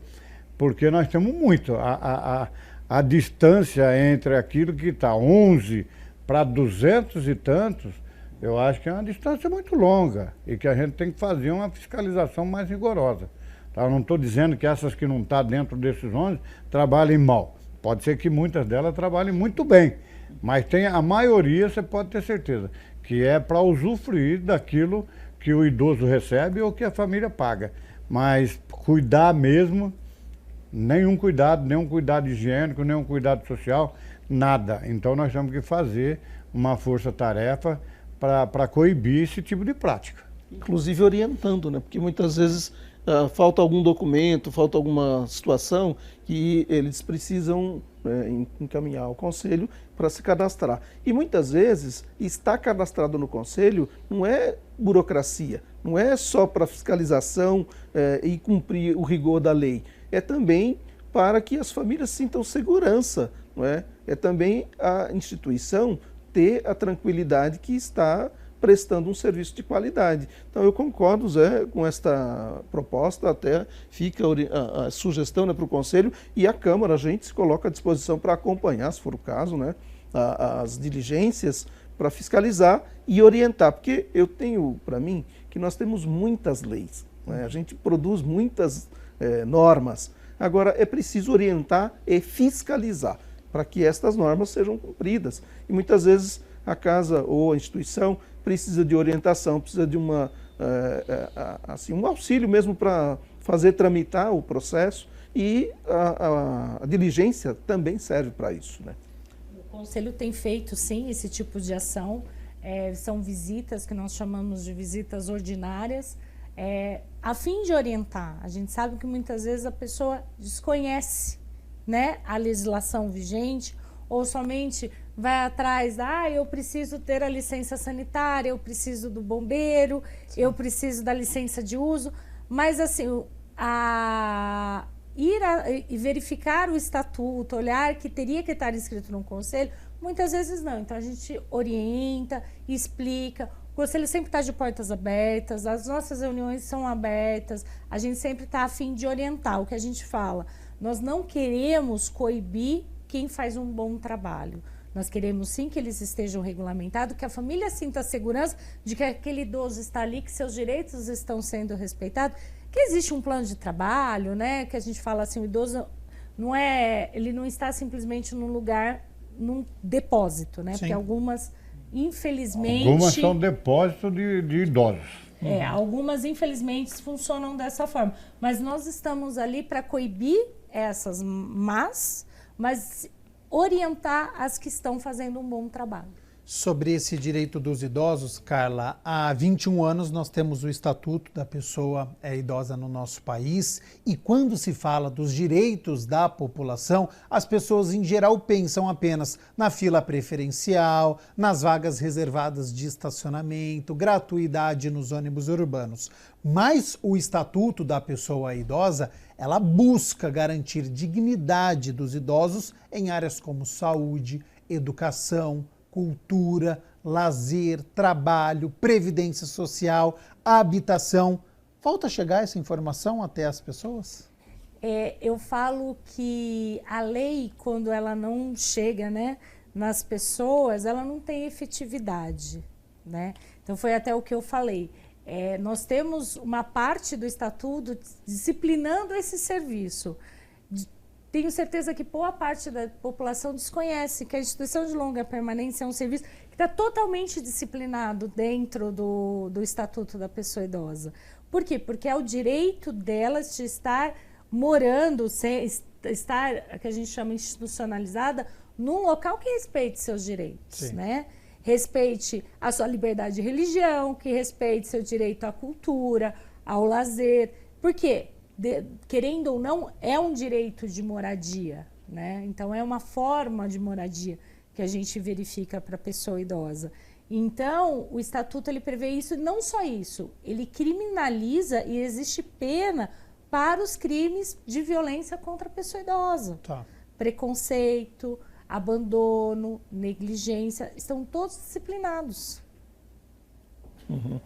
porque nós temos muito. A distância entre aquilo que está 11 para 200 e tantos, eu acho que é uma distância muito longa e que a gente tem que fazer uma fiscalização mais rigorosa. Tá? Eu não estou dizendo que essas que não estão dentro desses 11 trabalhem mal. Pode ser que muitas delas trabalhem muito bem, mas tem a maioria, você pode ter certeza, que é para usufruir daquilo que o idoso recebe ou que a família paga. Mas cuidar mesmo, nenhum cuidado higiênico, nenhum cuidado social, nada. Então nós temos que fazer uma força-tarefa para coibir esse tipo de prática. Inclusive orientando, né? Porque muitas vezes falta algum documento, falta alguma situação que eles precisam encaminhar ao conselho para se cadastrar. E muitas vezes estar cadastrado no conselho não é burocracia, não é só para fiscalização e cumprir o rigor da lei, é também para que as famílias sintam segurança, não é? É também a instituição ter a tranquilidade que está prestando um serviço de qualidade. Então eu concordo, Zé, com esta proposta, até fica a sugestão, né, para o Conselho, e a Câmara, a gente se coloca à disposição para acompanhar, se for o caso, né, as diligências para fiscalizar e orientar, porque eu tenho para mim que nós temos muitas leis, né, a gente produz muitas normas, agora é preciso orientar e fiscalizar para que estas normas sejam cumpridas. E muitas vezes a casa ou a instituição precisa de orientação, precisa de assim, um auxílio mesmo para fazer tramitar o processo, e a diligência também serve para isso, né? O Conselho tem feito, sim, esse tipo de ação. São visitas que nós chamamos de visitas ordinárias, a fim de orientar. A gente sabe que muitas vezes a pessoa desconhece, né, a legislação vigente, ou somente vai atrás, eu preciso ter a licença sanitária, eu preciso do bombeiro, sim, eu preciso da licença de uso, mas assim, ir e verificar o estatuto, olhar que teria que estar inscrito no conselho, muitas vezes não. Então a gente orienta, explica, o conselho sempre está de portas abertas, as nossas reuniões são abertas, a gente sempre está a fim de orientar. O que a gente fala, nós não queremos coibir quem faz um bom trabalho. Nós queremos sim que eles estejam regulamentados, que a família sinta a segurança de que aquele idoso está ali, que seus direitos estão sendo respeitados, que existe um plano de trabalho, né? Que a gente fala assim, o idoso ele não está simplesmente num lugar, num depósito, né? Sim. Porque algumas, infelizmente... Algumas são depósitos de idosos. Algumas, infelizmente, funcionam dessa forma. Mas nós estamos ali para coibir essas mas orientar as que estão fazendo um bom trabalho. Sobre esse direito dos idosos, Carla, há 21 anos nós temos o Estatuto da Pessoa Idosa no nosso país, e quando se fala dos direitos da população, as pessoas em geral pensam apenas na fila preferencial, nas vagas reservadas de estacionamento, gratuidade nos ônibus urbanos. Mas o Estatuto da Pessoa Idosa, ela busca garantir dignidade dos idosos em áreas como saúde, educação, cultura, lazer, trabalho, previdência social, habitação. Falta chegar essa informação até as pessoas? Eu falo que a lei, quando ela não chega, né, nas pessoas, ela não tem efetividade, né? Então foi até o que eu falei. Nós temos uma parte do estatuto disciplinando esse serviço. Tenho certeza que boa parte da população desconhece que a instituição de longa permanência é um serviço que está totalmente disciplinado dentro do Estatuto da Pessoa Idosa. Por quê? Porque é o direito delas de estar morando, estar, que a gente chama institucionalizada, num local que respeite seus direitos, né? Respeite a sua liberdade de religião, que respeite seu direito à cultura, ao lazer. Por quê? Querendo ou não, é um direito de moradia, né? Então é uma forma de moradia que a gente verifica para a pessoa idosa. Então o estatuto ele prevê isso, e não só isso, ele criminaliza e existe pena para os crimes de violência contra a pessoa idosa. Tá. Preconceito, abandono, negligência, estão todos disciplinados. Uhum.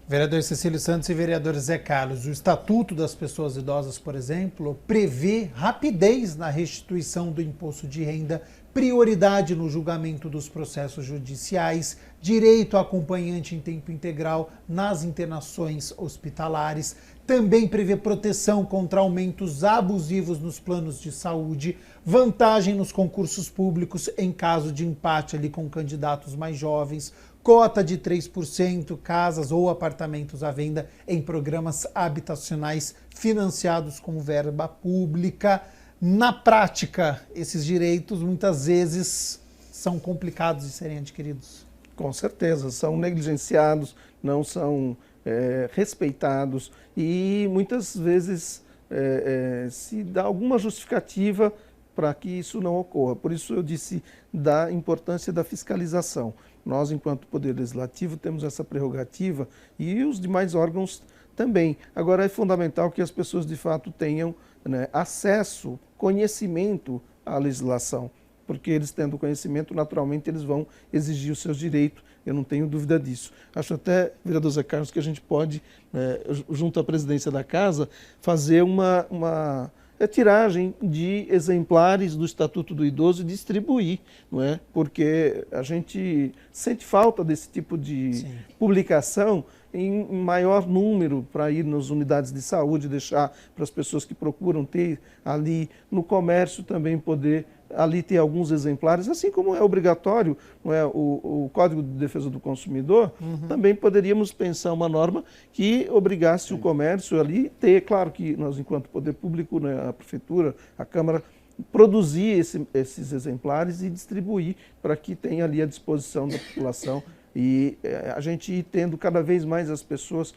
Vereador Cecílio Santos e vereador Zé Carlos, o Estatuto das Pessoas Idosas, por exemplo, prevê rapidez na restituição do imposto de renda, prioridade no julgamento dos processos judiciais, direito a acompanhante em tempo integral nas internações hospitalares, também prevê proteção contra aumentos abusivos nos planos de saúde, vantagem nos concursos públicos em caso de empate ali com candidatos mais jovens, cota de 3%, casas ou apartamentos à venda em programas habitacionais financiados com verba pública. Na prática, esses direitos muitas vezes são complicados de serem adquiridos. Com certeza, são negligenciados, não são respeitados, e muitas vezes se dá alguma justificativa para que isso não ocorra. Por isso eu disse da importância da fiscalização. Nós, enquanto Poder Legislativo, temos essa prerrogativa, e os demais órgãos também. Agora, é fundamental que as pessoas, de fato, tenham, né, acesso, conhecimento à legislação, porque eles tendo conhecimento, naturalmente eles vão exigir os seus direitos, eu não tenho dúvida disso. Acho até, vereador Zé Carlos, que a gente pode, junto à presidência da casa, fazer uma tiragem de exemplares do Estatuto do Idoso e distribuir, não é? Porque a gente sente falta desse tipo de publicação em maior número para ir nas unidades de saúde, deixar para as pessoas que procuram ter ali, no comércio também poder ali ter alguns exemplares, assim como é obrigatório, não é, o Código de Defesa do Consumidor, também poderíamos pensar uma norma que obrigasse o comércio ali ter, claro que nós, enquanto poder público, né, a prefeitura, a Câmara, produzir esses exemplares e distribuir para que tenha ali à disposição da população e a gente ir tendo cada vez mais as pessoas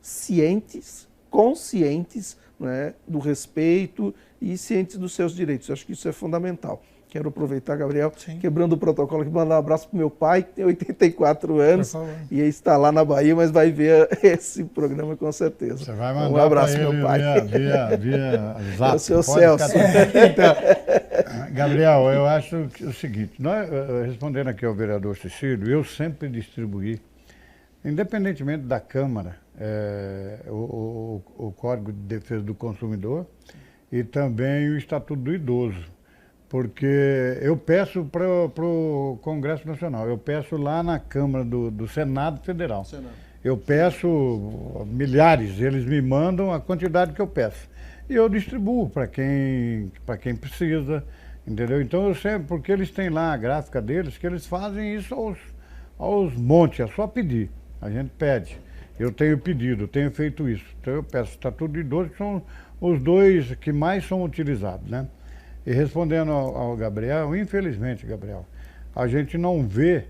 cientes, conscientes, né, do respeito e cientes dos seus direitos. Eu acho que isso é fundamental. Quero aproveitar, Gabriel, quebrando o protocolo aqui, mandar um abraço para o meu pai, que tem 84 anos e está lá na Bahia, mas vai ver esse programa com certeza. Você vai mandar um abraço, meu pai. Via zap. É o seu Celso. Gabriel, eu acho o seguinte, respondendo aqui ao vereador Cecílio, eu sempre distribuí, independentemente da Câmara, o Código de Defesa do Consumidor e também o Estatuto do Idoso, porque eu peço para o Congresso Nacional, eu peço lá na Câmara do Senado Federal. Eu peço milhares, eles me mandam a quantidade que eu peço. E eu distribuo para quem precisa, entendeu? Então eu sempre, porque eles têm lá a gráfica deles, que eles fazem isso aos montes, é só pedir. A gente pede. Eu tenho pedido, tenho feito isso. Então eu peço Estatuto do Idoso, que são os dois que mais são utilizados, né? E respondendo ao Gabriel, infelizmente, Gabriel, a gente não vê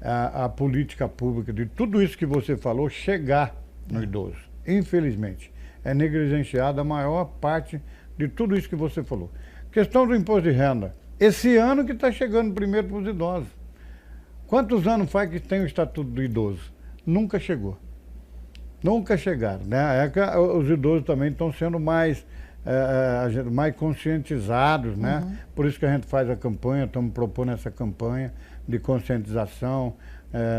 a política pública de tudo isso que você falou chegar no idoso. Infelizmente. É negligenciada a maior parte de tudo isso que você falou. Questão do imposto de renda. Esse ano que está chegando primeiro para os idosos. Quantos anos faz que tem o Estatuto do Idoso? Nunca chegou. Nunca chegaram, né? Os idosos também estão sendo mais conscientizados, né? Por isso que a gente faz a campanha, estamos propondo essa campanha de conscientização,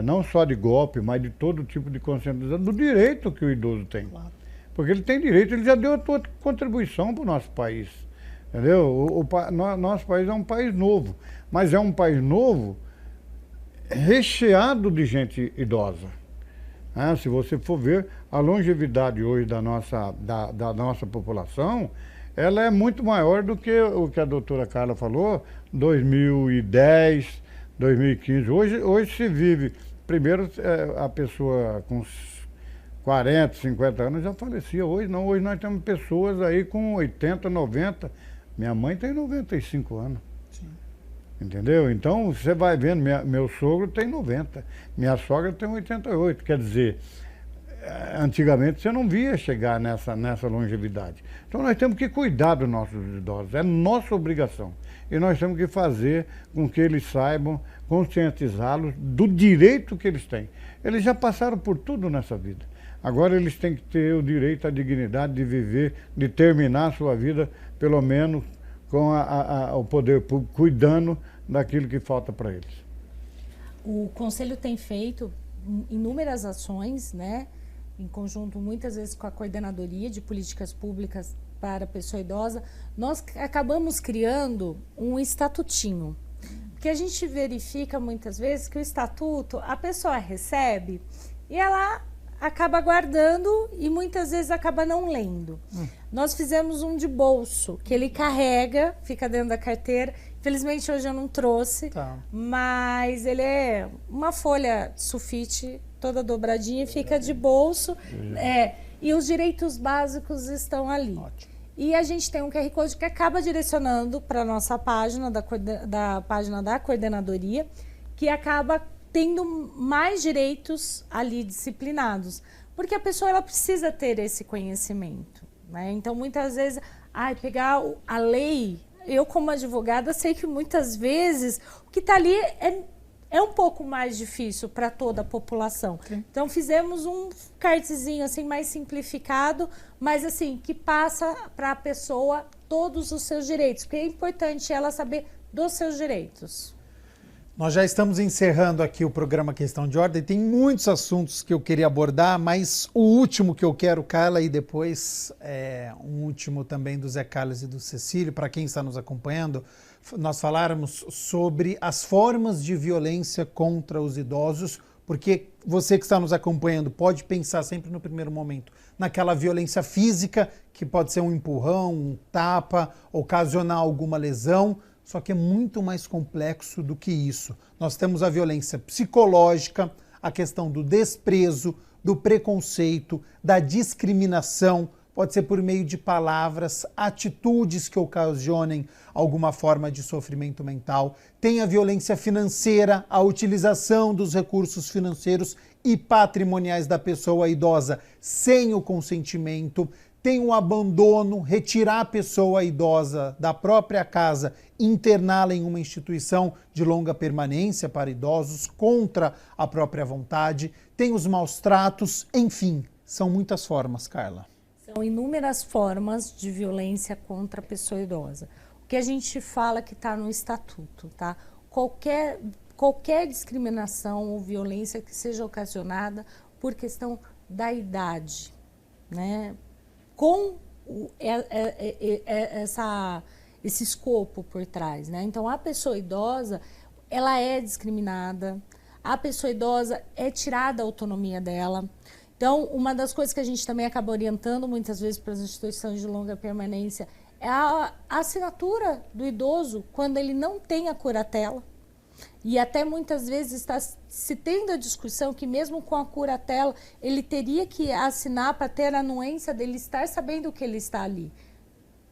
não só de golpe, mas de todo tipo de conscientização, do direito que o idoso tem. Claro. Porque ele tem direito, ele já deu a sua contribuição para o nosso país, entendeu? Nosso país é um país novo, mas é um país novo recheado de gente idosa. Se você for ver, a longevidade hoje da nossa população, ela é muito maior do que o que a doutora Carla falou, 2010, 2015. Hoje se vive, primeiro a pessoa com 40, 50 anos já falecia. Hoje não, hoje nós temos pessoas aí com 80, 90. Minha mãe tem 95 anos. Entendeu? Então, você vai vendo, meu sogro tem 90, minha sogra tem 88, quer dizer, antigamente você não via chegar nessa longevidade. Então nós temos que cuidar dos nossos idosos, é nossa obrigação. E nós temos que fazer com que eles saibam, conscientizá-los do direito que eles têm. Eles já passaram por tudo nessa vida. Agora eles têm que ter o direito à dignidade de viver, de terminar a sua vida, pelo menos, com o poder público cuidando daquilo que falta para eles. O Conselho tem feito inúmeras ações, né, em conjunto muitas vezes com a Coordenadoria de Políticas Públicas para a Pessoa Idosa. Nós acabamos criando um estatutinho, porque a gente verifica muitas vezes que o estatuto a pessoa recebe e ela acaba guardando e muitas vezes acaba não lendo. Nós fizemos um de bolso, que ele carrega, fica dentro da carteira. Infelizmente hoje eu não trouxe, mas ele é uma folha sulfite toda dobradinha e fica de bolso. E os direitos básicos estão ali. Ótimo. E a gente tem um QR Code que acaba direcionando para a nossa página, da página da coordenadoria, que acaba tendo mais direitos ali disciplinados, porque a pessoa ela precisa ter esse conhecimento, né? Então muitas vezes, pegar a lei, eu como advogada sei que muitas vezes o que está ali é um pouco mais difícil para toda a população. Então fizemos um cartezinho assim mais simplificado, mas assim que passa para a pessoa todos os seus direitos, porque é importante ela saber dos seus direitos. Nós já estamos encerrando aqui o programa Questão de Ordem. Tem muitos assuntos que eu queria abordar, mas o último que eu quero, Carla, e depois um último também do Zé Carlos e do Cecílio, para quem está nos acompanhando, nós faláramos sobre as formas de violência contra os idosos, porque você que está nos acompanhando pode pensar sempre no primeiro momento naquela violência física, que pode ser um empurrão, um tapa, ocasionar alguma lesão, só que é muito mais complexo do que isso. Nós temos a violência psicológica, a questão do desprezo, do preconceito, da discriminação, pode ser por meio de palavras, atitudes que ocasionem alguma forma de sofrimento mental. Tem a violência financeira, a utilização dos recursos financeiros e patrimoniais da pessoa idosa sem o consentimento. Tem o abandono, retirar a pessoa idosa da própria casa, interná-la em uma instituição de longa permanência para idosos contra a própria vontade. Tem os maus tratos, enfim, são muitas formas, Carla. São inúmeras formas de violência contra a pessoa idosa. O que a gente fala que está no estatuto, tá? Qualquer discriminação ou violência que seja ocasionada por questão da idade, né? Com esse escopo por trás, né? Então, a pessoa idosa, ela é discriminada, a pessoa idosa é tirada a autonomia dela. Então, uma das coisas que a gente também acaba orientando muitas vezes para as instituições de longa permanência é a assinatura do idoso quando ele não tem a curatela. E até muitas vezes está se tendo a discussão que mesmo com a curatela ele teria que assinar para ter a anuência dele estar sabendo que ele está ali.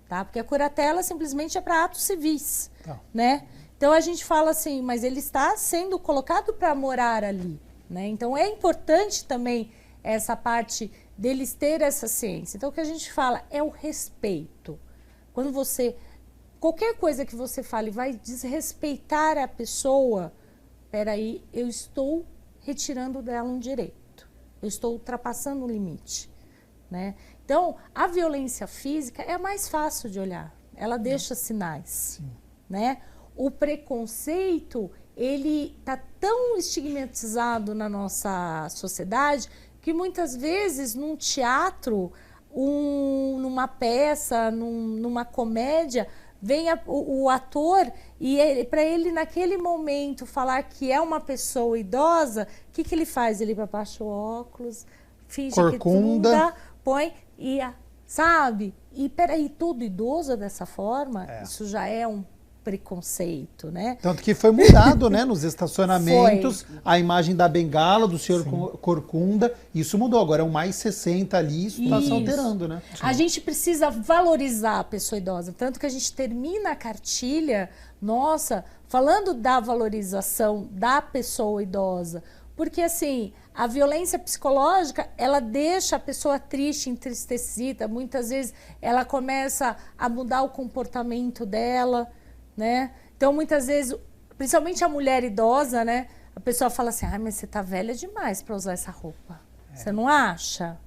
Tá? Porque a curatela simplesmente é para atos civis. Tá. Né? Então a gente fala assim, mas ele está sendo colocado para morar ali. Né? Então é importante também essa parte deles ter essa ciência. Então o que a gente fala é o respeito. Quando você... Qualquer coisa que você fale vai desrespeitar a pessoa, peraí, eu estou retirando dela um direito. Eu estou ultrapassando o limite. Né? Então, a violência física é a mais fácil de olhar. Ela deixa sinais. Né? O preconceito, ele está tão estigmatizado na nossa sociedade que muitas vezes num teatro, numa peça, numa comédia, vem o ator e para ele naquele momento falar que é uma pessoa idosa, o que ele faz? Ele abaixa o óculos, finge corcunda, que tudo, põe e sabe? E peraí, tudo idoso dessa forma, isso já é um preconceito, né? Tanto que foi mudado, né, nos estacionamentos, a imagem da bengala do senhor Corcunda, isso mudou, agora é um mais 60 ali, isso está se alterando, né? A gente precisa valorizar a pessoa idosa, tanto que a gente termina a cartilha, nossa, falando da valorização da pessoa idosa, porque assim, a violência psicológica, ela deixa a pessoa triste, entristecida, muitas vezes ela começa a mudar o comportamento dela, né? Então, muitas vezes, principalmente a mulher idosa, né? A pessoa fala assim, mas você tá velha demais para usar essa roupa. Você não acha?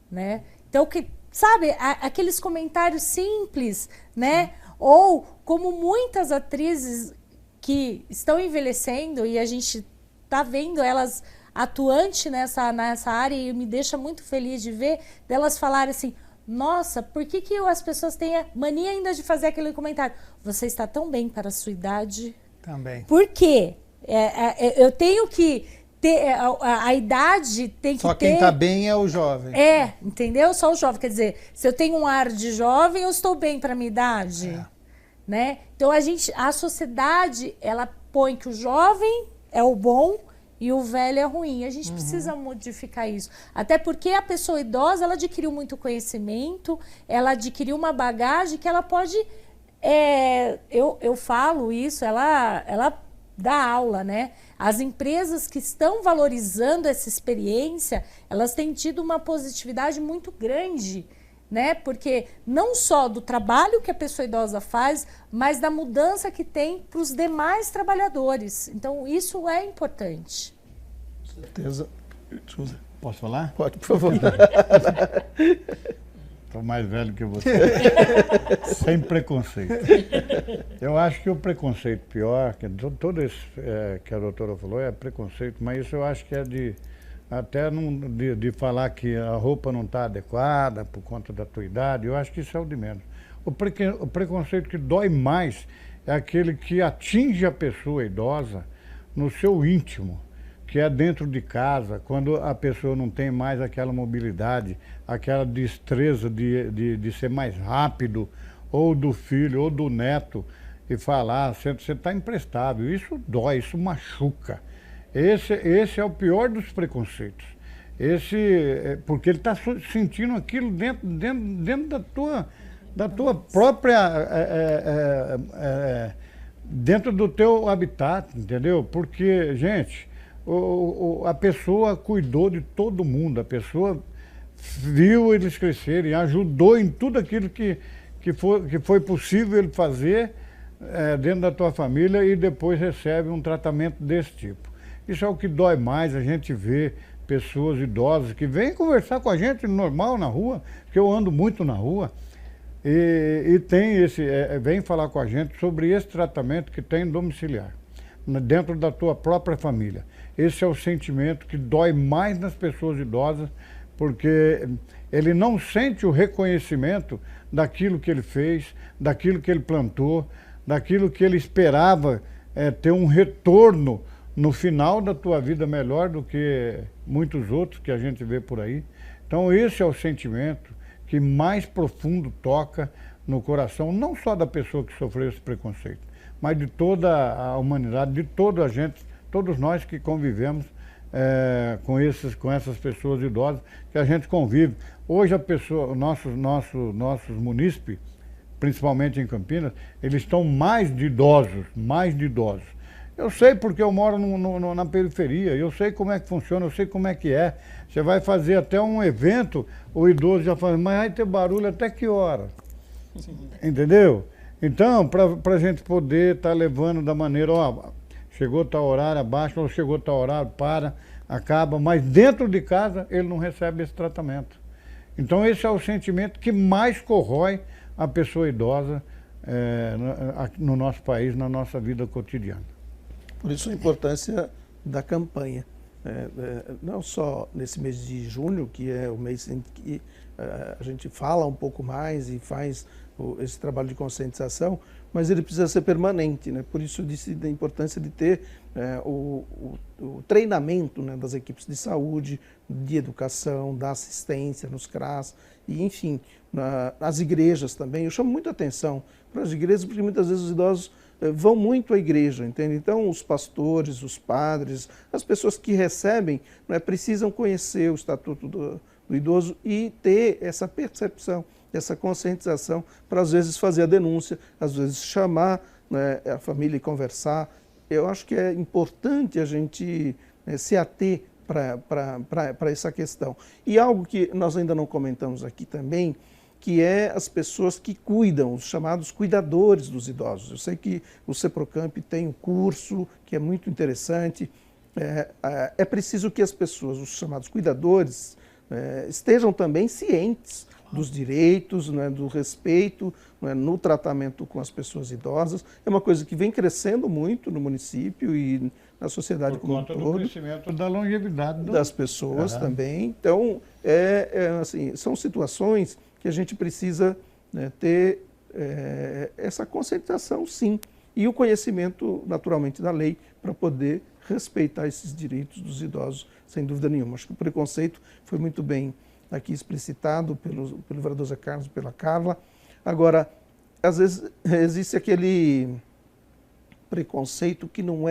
Né? Então, sabe, aqueles comentários simples, né? Ou, como muitas atrizes que estão envelhecendo e a gente tá vendo elas atuantes nessa área e me deixa muito feliz de ver, delas falarem assim, nossa, por que as pessoas têm a mania ainda de fazer aquele comentário? Você está tão bem para a sua idade? Também. Por quê? Eu tenho que ter... A idade tem que ter... Só quem está bem é o jovem. Entendeu? Só o jovem. Quer dizer, se eu tenho um ar de jovem, eu estou bem para a minha idade. Né? Então, a sociedade, ela põe que o jovem é o bom e o velho é ruim. A gente precisa modificar isso. Até porque a pessoa idosa, ela adquiriu muito conhecimento, ela adquiriu uma bagagem que ela pode... eu falo isso, ela dá aula, né? As empresas que estão valorizando essa experiência, elas têm tido uma positividade muito grande, né? Porque não só do trabalho que a pessoa idosa faz, mas da mudança que tem para os demais trabalhadores. Então, isso é importante. Com certeza. Posso falar? Pode, por favor. Estou mais velho que você. Sem preconceito. Eu acho que o preconceito pior, que todo esse que a doutora falou, é preconceito, mas isso eu acho que é até de falar que a roupa não está adequada por conta da tua idade, eu acho que isso é o de menos. O preconceito que dói mais é aquele que atinge a pessoa idosa no seu íntimo, que é dentro de casa, quando a pessoa não tem mais aquela mobilidade, aquela destreza de ser mais rápido, ou do filho, ou do neto, e falar, você está imprestável. Isso dói, isso machuca. Esse é o pior dos preconceitos. Porque ele está sentindo aquilo dentro da tua própria... dentro do teu habitat, entendeu? Porque, gente, a pessoa cuidou de todo mundo, a pessoa viu eles crescerem, ajudou em tudo aquilo que foi possível ele fazer dentro da tua família e depois recebe um tratamento desse tipo. Isso é o que dói mais, a gente vê pessoas idosas que vêm conversar com a gente normal na rua, porque eu ando muito na rua, e tem vem falar com a gente sobre esse tratamento que tem domiciliar, dentro da tua própria família. Esse é o sentimento que dói mais nas pessoas idosas, porque ele não sente o reconhecimento daquilo que ele fez, daquilo que ele plantou, daquilo que ele esperava ter um retorno no final da tua vida melhor do que muitos outros que a gente vê por aí. Então esse é o sentimento que mais profundo toca no coração, não só da pessoa que sofreu esse preconceito, mas de toda a humanidade, de toda a gente, todos nós que convivemos com essas pessoas idosas, que a gente convive. Hoje nossos munícipes, principalmente em Campinas, eles estão mais de idosos. Eu sei porque eu moro na periferia, eu sei como é que funciona, eu sei como é que é. Você vai fazer até um evento, o idoso já fala, mas vai ter barulho até que hora? Sim. Entendeu? Então, para a gente poder estar levando da maneira, chegou tal horário, abaixa, ou chegou tal horário, acaba, mas dentro de casa ele não recebe esse tratamento. Então esse é o sentimento que mais corrói a pessoa idosa no nosso país, na nossa vida cotidiana. Por isso a importância da campanha, não só nesse mês de junho, que é o mês em que a gente fala um pouco mais e faz esse trabalho de conscientização, mas ele precisa ser permanente, né? Por isso eu disse da importância de ter o treinamento, né, das equipes de saúde, de educação, da assistência nos CRAS, e enfim, nas igrejas também. Eu chamo muita atenção para as igrejas, porque muitas vezes os idosos vão muito à igreja, entende? Então os pastores, os padres, as pessoas que recebem, né, precisam conhecer o Estatuto do Idoso e ter essa percepção, essa conscientização, para às vezes fazer a denúncia, às vezes chamar, né, a família e conversar. Eu acho que é importante a gente se ater para essa questão. E algo que nós ainda não comentamos aqui também, que é as pessoas que cuidam, os chamados cuidadores dos idosos. Eu sei que o CEPROCAMP tem um curso que é muito interessante. É preciso que as pessoas, os chamados cuidadores, estejam também cientes dos direitos, né, do respeito, né, no tratamento com as pessoas idosas. É uma coisa que vem crescendo muito no município e na sociedade como um todo. Por conta do crescimento da longevidade das pessoas também. Então, assim, são situações que a gente precisa, né, ter essa conscientização, sim, e o conhecimento, naturalmente, da lei para poder respeitar esses direitos dos idosos, sem dúvida nenhuma. Acho que o preconceito foi muito bem aqui explicitado pelo vereador Zé Carlos e pela Carla. Agora, às vezes existe aquele preconceito que não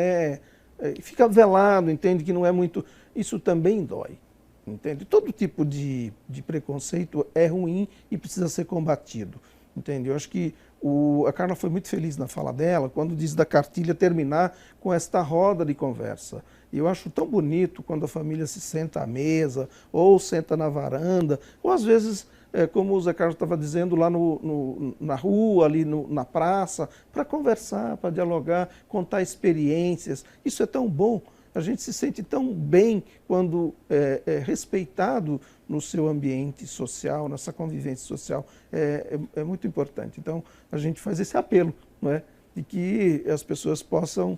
fica velado, entende? Que não é muito... Isso também dói, entende? Todo tipo de preconceito é ruim e precisa ser combatido, entende? Eu acho que a Carla foi muito feliz na fala dela, quando diz da cartilha terminar com esta roda de conversa. E eu acho tão bonito quando a família se senta à mesa, ou senta na varanda, ou às vezes, como o Zé Carlos estava dizendo, lá na rua, ali na praça, para conversar, para dialogar, contar experiências. Isso é tão bom. a gente se sente tão bem quando é respeitado no seu ambiente social, nessa convivência social, é muito importante. Então, a gente faz esse apelo, não é? De que as pessoas possam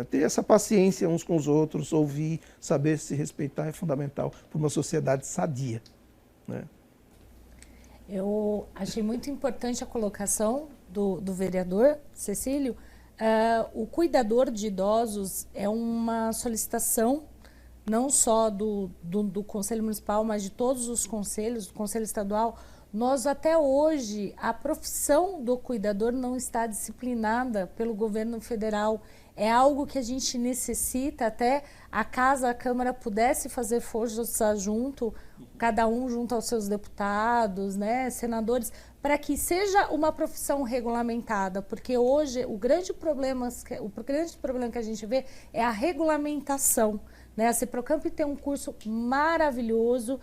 ter essa paciência uns com os outros, ouvir, saber se respeitar é fundamental para uma sociedade sadia, né? Eu achei muito importante a colocação do vereador Cecílio. O cuidador de idosos é uma solicitação não só do Conselho Municipal, mas de todos os conselhos, do Conselho Estadual. Nós, até hoje, a profissão do cuidador não está disciplinada pelo governo federal. É algo que a gente necessita, até a Câmara pudesse fazer força junto, cada um junto aos seus deputados, né, senadores, para que seja uma profissão regulamentada, porque hoje o grande problema que a gente vê é a regulamentação, né? A Ciprocamp tem um curso maravilhoso,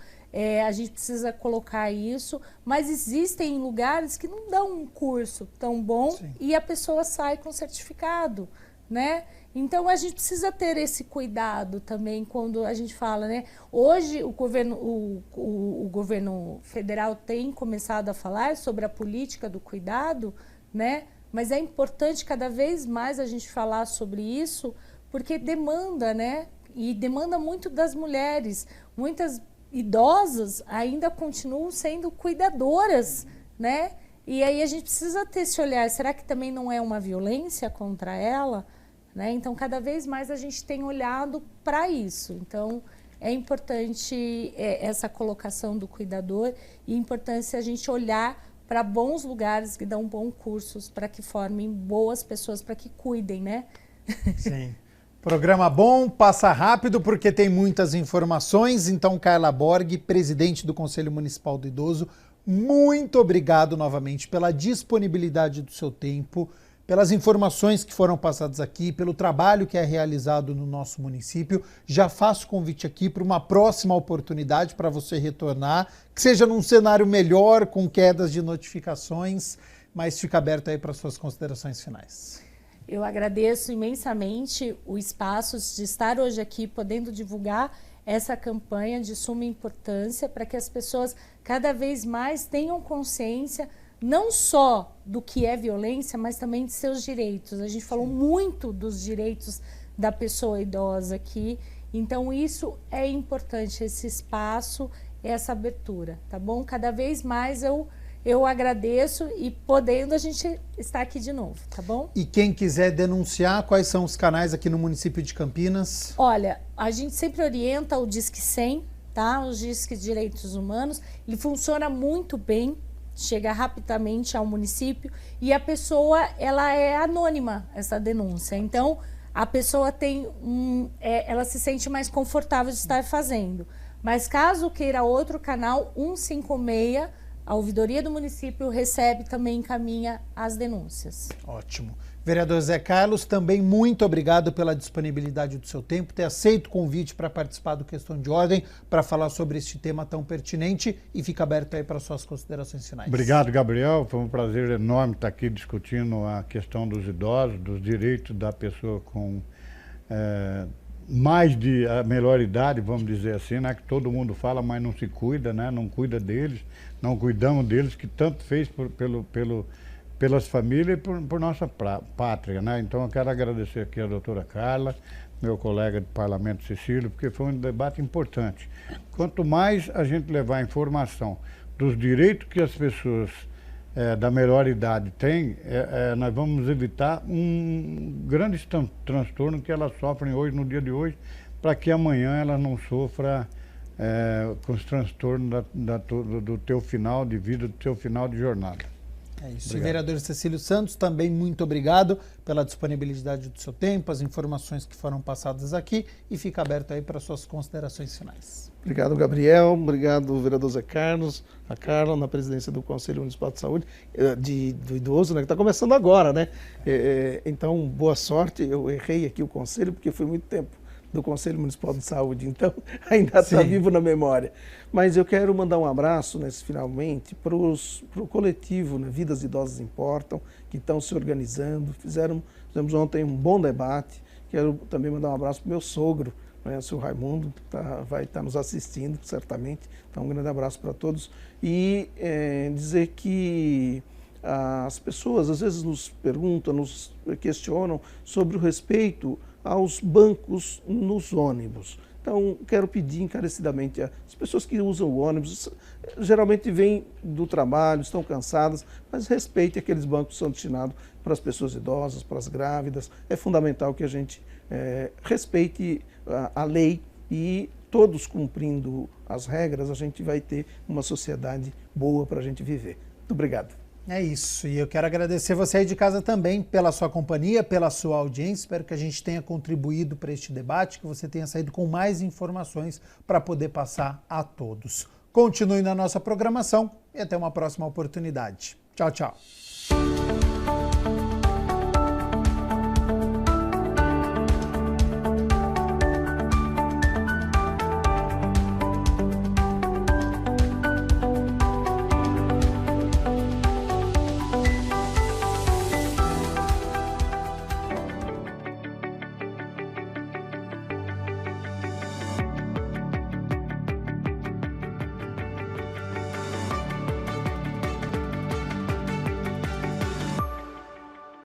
a gente precisa colocar isso, mas existem lugares que não dão um curso tão bom. Sim. E a pessoa sai com certificado, né? Então a gente precisa ter esse cuidado também quando a gente fala, né? Hoje o governo federal tem começado a falar sobre a política do cuidado, né? Mas é importante cada vez mais a gente falar sobre isso, porque demanda, né? E demanda muito das mulheres. Muitas idosas ainda continuam sendo cuidadoras, né? E aí a gente precisa ter esse olhar. Será que também não é uma violência contra ela? Né? Então, cada vez mais a gente tem olhado para isso. Então, é importante essa colocação do cuidador e é importante a gente olhar para bons lugares que dão bons cursos para que formem boas pessoas, para que cuidem, né? Sim. Programa bom, passa rápido porque tem muitas informações. Então, Carla Borg, presidente do Conselho Municipal do Idoso, muito obrigado novamente pela disponibilidade do seu tempo, pelas informações que foram passadas aqui, pelo trabalho que é realizado no nosso município. Já faço convite aqui para uma próxima oportunidade para você retornar, que seja num cenário melhor, com quedas de notificações, mas fica aberto aí para suas considerações finais. Eu agradeço imensamente o espaço de estar hoje aqui podendo divulgar essa campanha de suma importância para que as pessoas cada vez mais tenham consciência não só do que é violência, mas também de seus direitos. A gente falou muito dos direitos da pessoa idosa aqui, então isso é importante, esse espaço, essa abertura, tá bom? Cada vez mais eu agradeço e podendo a gente estar aqui de novo, tá bom? E quem quiser denunciar, quais são os canais aqui no município de Campinas? Olha, a gente sempre orienta o Disque 100, tá? O Disque de Direitos Humanos, ele funciona muito bem, chega rapidamente ao município e a pessoa, ela é anônima, essa denúncia. Então, a pessoa tem ela se sente mais confortável de estar fazendo. Mas caso queira outro canal, 156, a ouvidoria do município recebe também, encaminha as denúncias. Ótimo. Vereador Zé Carlos, também muito obrigado pela disponibilidade do seu tempo, ter aceito o convite para participar do Questão de Ordem, para falar sobre este tema tão pertinente, e fica aberto aí para suas considerações finais. Obrigado, Gabriel. Foi um prazer enorme estar aqui discutindo a questão dos idosos, dos direitos da pessoa com mais de a melhor idade, vamos dizer assim, né? Que todo mundo fala, mas não se cuida, né? Não cuida deles, não cuidamos deles, que tanto fez pelas famílias e por nossa pátria, né? Então eu quero agradecer aqui a doutora Carla, meu colega de parlamento Cecílio, porque foi um debate importante. Quanto mais a gente levar informação dos direitos que as pessoas da melhor idade têm, nós vamos evitar um grande transtorno que elas sofrem hoje, no dia de hoje, para que amanhã elas não sofram com os transtornos do teu final de vida, do teu final de jornada. É isso. Obrigado. E vereador Cecílio Santos, também muito obrigado pela disponibilidade do seu tempo, as informações que foram passadas aqui, e fica aberto aí para suas considerações finais. Obrigado, Gabriel. Obrigado, vereador Zé Carlos, a Carla, na presidência do Conselho Municipal de Saúde, do Idoso, né, que está começando agora, né? Então, boa sorte. Eu errei aqui o conselho, porque foi muito tempo do Conselho Municipal de Saúde, então ainda está vivo na memória. Mas eu quero mandar um abraço, finalmente, para o coletivo, né, Vidas Idosas Importam, que estão se organizando. Fizemos ontem um bom debate Quero também mandar um abraço para o meu sogro, né, o seu Raimundo, vai estar nos assistindo, certamente. Então, um grande abraço para todos. E dizer que as pessoas às vezes nos perguntam, nos questionam sobre o respeito aos bancos nos ônibus. Então, quero pedir encarecidamente às pessoas que usam o ônibus, geralmente vêm do trabalho, estão cansadas, mas respeite aqueles bancos que são destinados para as pessoas idosas, para as grávidas. É fundamental que a gente respeite a lei e todos cumprindo as regras, a gente vai ter uma sociedade boa para a gente viver. Muito obrigado. É isso, e eu quero agradecer você aí de casa também pela sua companhia, pela sua audiência. Espero que a gente tenha contribuído para este debate, que você tenha saído com mais informações para poder passar a todos. Continue na nossa programação e até uma próxima oportunidade. Tchau, tchau.